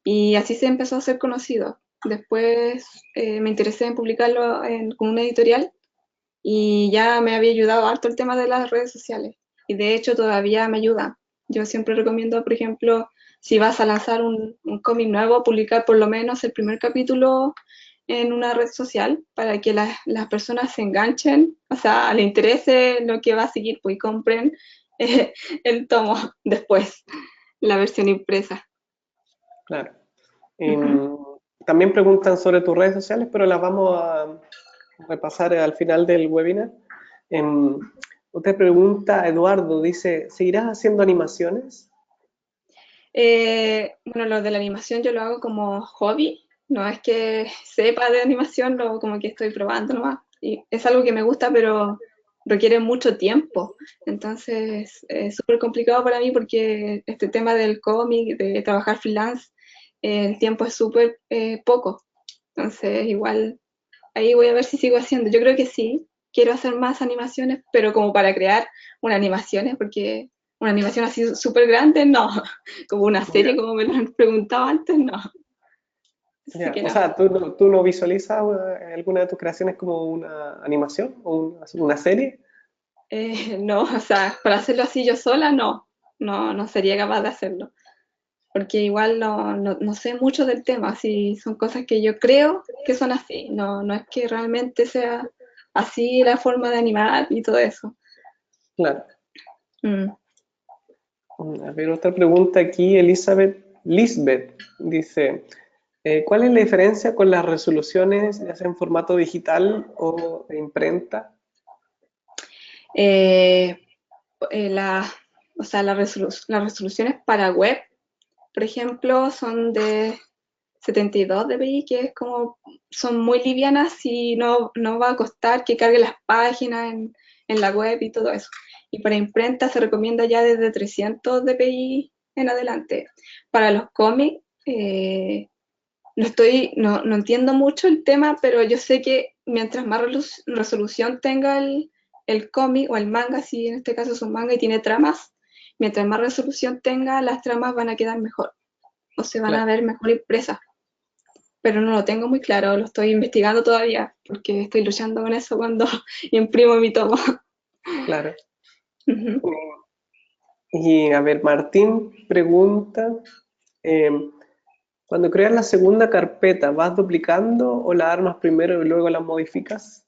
y así se empezó a ser conocido. Después me interesé en publicarlo con una editorial y ya me había ayudado harto el tema de las redes sociales. Y de hecho todavía me ayuda. Yo siempre recomiendo, por ejemplo, si vas a lanzar un cómic nuevo, publicar por lo menos el primer capítulo en una red social para que las personas se enganchen, o sea, le interese lo que va a seguir, pues y compren eh, el tomo después, la versión impresa. Claro. Ujú. Em, también preguntan sobre tus redes sociales, pero las vamos a repasar al final del webinar. Em, otra pregunta, Eduardo, dice, ¿seguirás haciendo animaciones? Bueno, lo de la animación yo lo hago como hobby, no es que sepa de animación, como que estoy probando nomás. Y es algo que me gusta, pero requiere mucho tiempo. Entonces es súper complicado para mí porque este tema del cómic, de trabajar freelance, el tiempo es súper poco. Entonces igual ahí voy a ver si sigo haciendo. Yo creo que sí, quiero hacer más animaciones, pero como para crear una animaciones, porque una animación así súper grande, no. Como una serie, Ya, como me lo han preguntado antes, no. Así ya. que O no. sea, ¿tú no visualizas alguna de tus creaciones como una animación o una serie? No, o sea, para hacerlo así yo sola, no. No, no sería capaz de hacerlo. Porque igual no sé mucho del tema, si son cosas que yo creo que son así. No, no es que realmente sea así la forma de animar y todo eso. Claro. Mm. A ver, otra pregunta aquí, Lisbeth dice, ¿cuál es la diferencia con las resoluciones, ya sea en formato digital o de imprenta? Eh, la, o sea, las resoluciones para web, por ejemplo, son de 72 dpi, que es como, son muy livianas y no va a costar que cargue las páginas en la web y todo eso. Y para imprenta se recomienda ya desde 300 dpi en adelante. Para los cómics, no entiendo mucho el tema, pero yo sé que mientras más resolución tenga el cómic o el manga, si en este caso es un manga y tiene tramas, mientras más resolución tenga, las tramas van a quedar mejor o se van a Claro, ver mejor impresas. Pero no lo tengo muy claro, lo estoy investigando todavía porque estoy luchando con eso cuando imprimo mi tomo. claro. Ujú. Y a ver, Martín pregunta, eh, cuando creas la segunda carpeta, ¿vas duplicando o la armas primero y luego la modificas?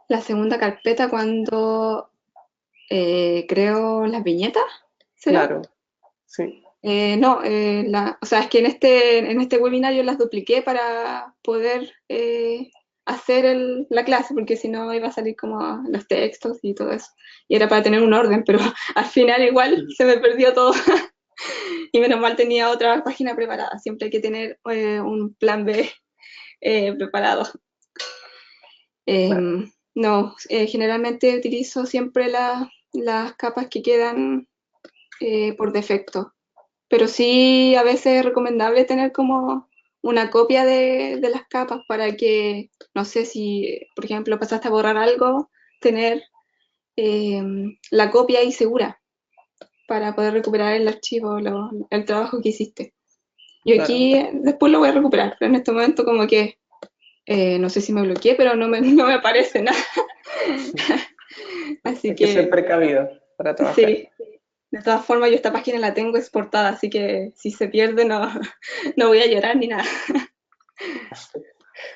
La segunda carpeta cuando creo las viñetas, ¿será? Claro, sí, No, o sea, es que en este webinar yo las dupliqué para poder hacer la clase, porque si no iba a salir como los textos y todo eso. Y era para tener un orden, pero al final igual se me perdió todo. Y menos mal tenía otra página preparada. Siempre hay que tener un plan B preparado. claro, No, generalmente utilizo siempre las capas que quedan por defecto, pero sí a veces es recomendable tener como una copia de las capas para que, no sé si, por ejemplo, pasaste a borrar algo, tener la copia y segura para poder recuperar el archivo, el trabajo que hiciste. Yo Claro. aquí después lo voy a recuperar, pero en este momento como que no sé si me bloqueé, pero no me aparece nada. Así Hay que ser que precavido para trabajar. sí, de todas formas yo esta página la tengo exportada, así que si se pierde no, no voy a llorar ni nada.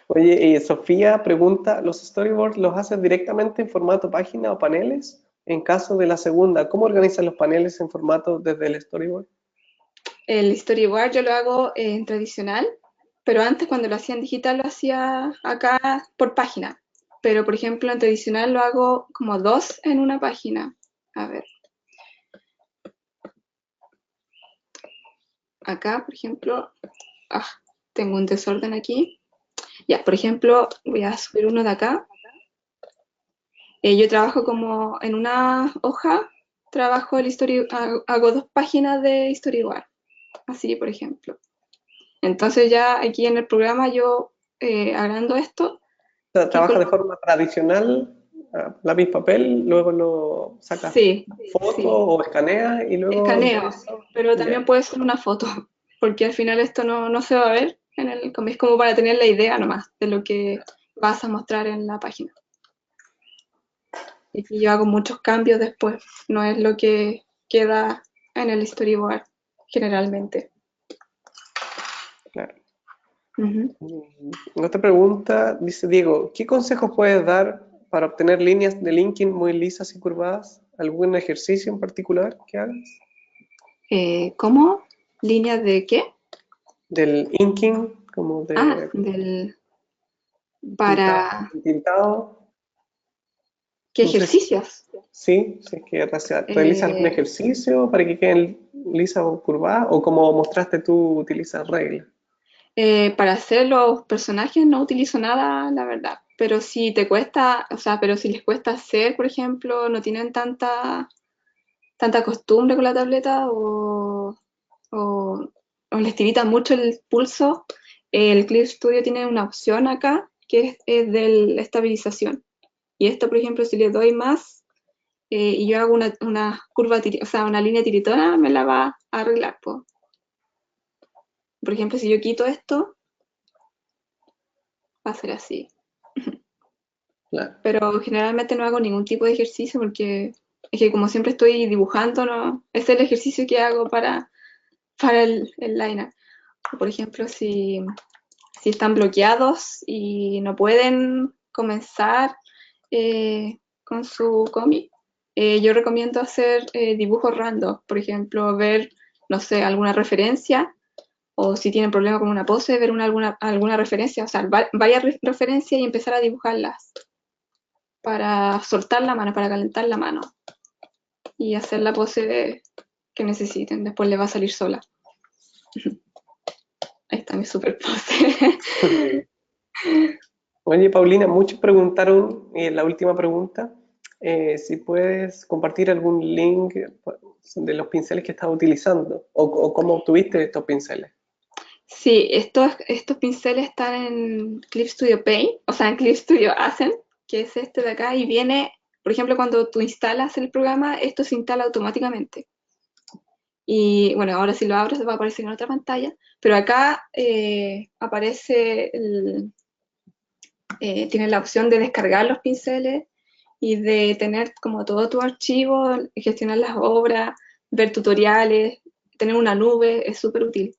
Oye, y Sofía pregunta, ¿los storyboards los haces directamente en formato página o paneles? En caso de la segunda, ¿cómo organizas los paneles en formato desde el storyboard? El storyboard yo lo hago en tradicional, pero antes cuando lo hacía en digital lo hacía acá por página. Pero por ejemplo en tradicional lo hago como dos en una página. A ver, acá por ejemplo, ah, tengo un desorden aquí. Ya, por ejemplo, voy a subir uno de acá. Yo trabajo como en una hoja, trabajo hago dos páginas de storyboard, así por ejemplo. Entonces ya aquí en el programa yo agrando esto y ¿Trabajas de forma tradicional, lápiz, papel, luego lo sacas sí, foto sí, o escaneas y luego escaneo, impreso? pero también Ya, puede ser una foto, porque al final esto no se va a ver es como para tener la idea nomás de lo que vas a mostrar en la página. Y aquí yo hago muchos cambios después, no es lo que queda en el storyboard generalmente. claro. Ujú. Otra pregunta, dice Diego, ¿qué consejos puedes dar para obtener líneas de linking muy lisas y curvadas? ¿Algún ejercicio en particular que hagas? ¿Cómo? ¿Líneas de qué? Del inking, como Ah, de para tintado, qué no sé ejercicios. si es que realizas algún Eh, ejercicio para que queden lisas o curvadas, o como mostraste tú, utilizas reglas. para hacer los personajes no utilizo nada, la verdad. Pero si te cuesta, o sea, pero si les cuesta hacer, por ejemplo, no tienen tanta costumbre con la tableta o, o les tirita mucho el pulso, el Clip Studio tiene una opción acá que es de la estabilización. Y esto, por ejemplo, si le doy más y yo hago una curva, o sea, una línea tiritona, me la va a arreglar, po. Por ejemplo, si yo quito esto, va a ser así. Claro, Pero generalmente no hago ningún tipo de ejercicio porque es que como siempre estoy dibujando, no, es el ejercicio que hago para el liner. O por ejemplo, si están bloqueados y no pueden comenzar con su cómic, yo recomiendo hacer dibujos random, por ejemplo, ver, no sé, alguna referencia, o si tienen problema con una pose, ver alguna referencia, o sea, varias referencias y empezar a dibujarlas para soltar la mano, para calentar la mano y hacer la pose que necesiten, después le va a salir sola. Ahí está mi super pose. muy bien. Oye, Paulina, muchos preguntaron, y la última pregunta, si puedes compartir algún link de los pinceles que estás utilizando o cómo obtuviste estos pinceles. Sí, estos pinceles están en Clip Studio Paint, o sea, en Clip Studio Ascent, que es este de acá, y viene, por ejemplo, cuando tú instalas el programa, esto se instala automáticamente. Y bueno, ahora si lo abro se va a aparecer en otra pantalla, pero acá aparece, tiene la opción de descargar los pinceles y de tener como todo tu archivo, gestionar las obras, ver tutoriales, tener una nube, es súper útil.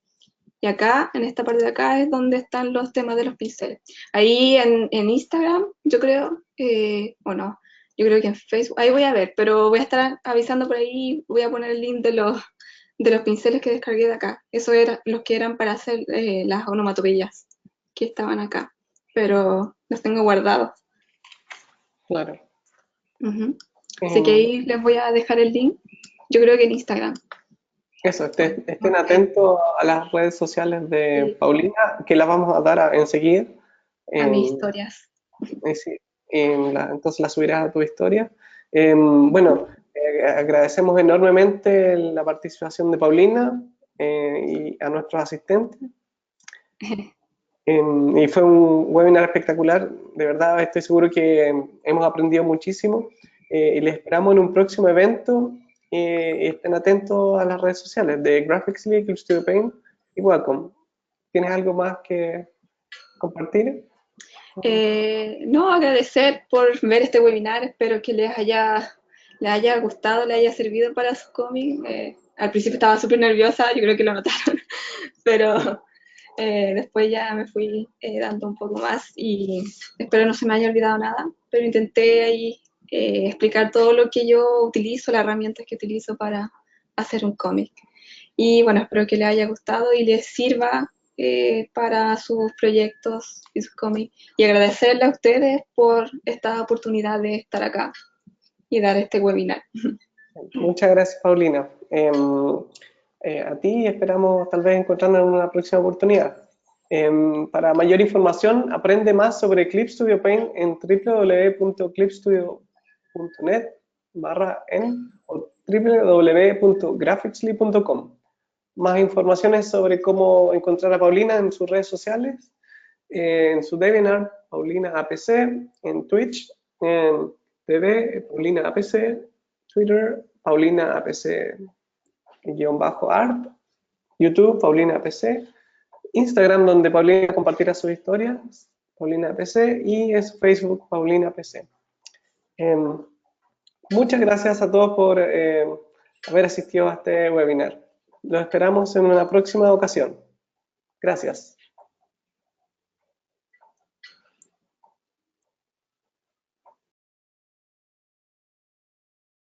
Y acá, en esta parte de acá, es donde están los temas de los pinceles. Ahí en Instagram, yo creo, bueno, yo creo que en Facebook, ahí voy a ver, pero voy a estar avisando por ahí, voy a poner el link de los pinceles que descargué de acá. Eso eran los que eran para hacer las onomatopeyas que estaban acá, pero los tengo guardados. Claro. Ujú. Así que Eh, ahí les voy a dejar el link, yo creo que en Instagram. Eso, estén Ok. atentos a las redes sociales de Sí, Paulina, que las vamos a dar enseguida. a mis En, historias. sí, entonces las subirás a tu historia. Bueno, agradecemos enormemente la participación de Paulina y a nuestros asistentes. Y fue un webinar espectacular, de verdad estoy seguro que hemos aprendido muchísimo y les esperamos en un próximo evento. Estén atentos a las redes sociales de Graphicsly, Clip Studio Paint y Wacom. ¿Tienes algo más que compartir? No, agradecer por ver este webinar, espero que les haya gustado, les haya servido para su cómic. Al principio estaba súper nerviosa, yo creo que lo notaron, pero después ya me fui dando un poco más y espero no se me haya olvidado nada, pero intenté ahí explicar todo lo que yo utilizo, las herramientas que utilizo para hacer un cómic. Y bueno, espero que les haya gustado y les sirva para sus proyectos y sus cómics. Y agradecerle a ustedes por esta oportunidad de estar acá y dar este webinar. Muchas gracias, Paulina. A ti esperamos tal vez encontrarnos en una próxima oportunidad. Para mayor información, aprende más sobre Clip Studio Paint en www.clipstudio.net/en o www.graphicsly.com. Más informaciones sobre cómo encontrar a Paulina en sus redes sociales, en su Deviantart, Paulina APC, en Twitch, en TV, Paulina APC, Twitter, Paulina APC-art, YouTube, Paulina APC, Instagram, donde Paulina compartirá sus historias, Paulina APC, y en su Facebook, Paulina APC. Muchas gracias a todos por haber asistido a este webinar. Los esperamos en una próxima ocasión. Gracias.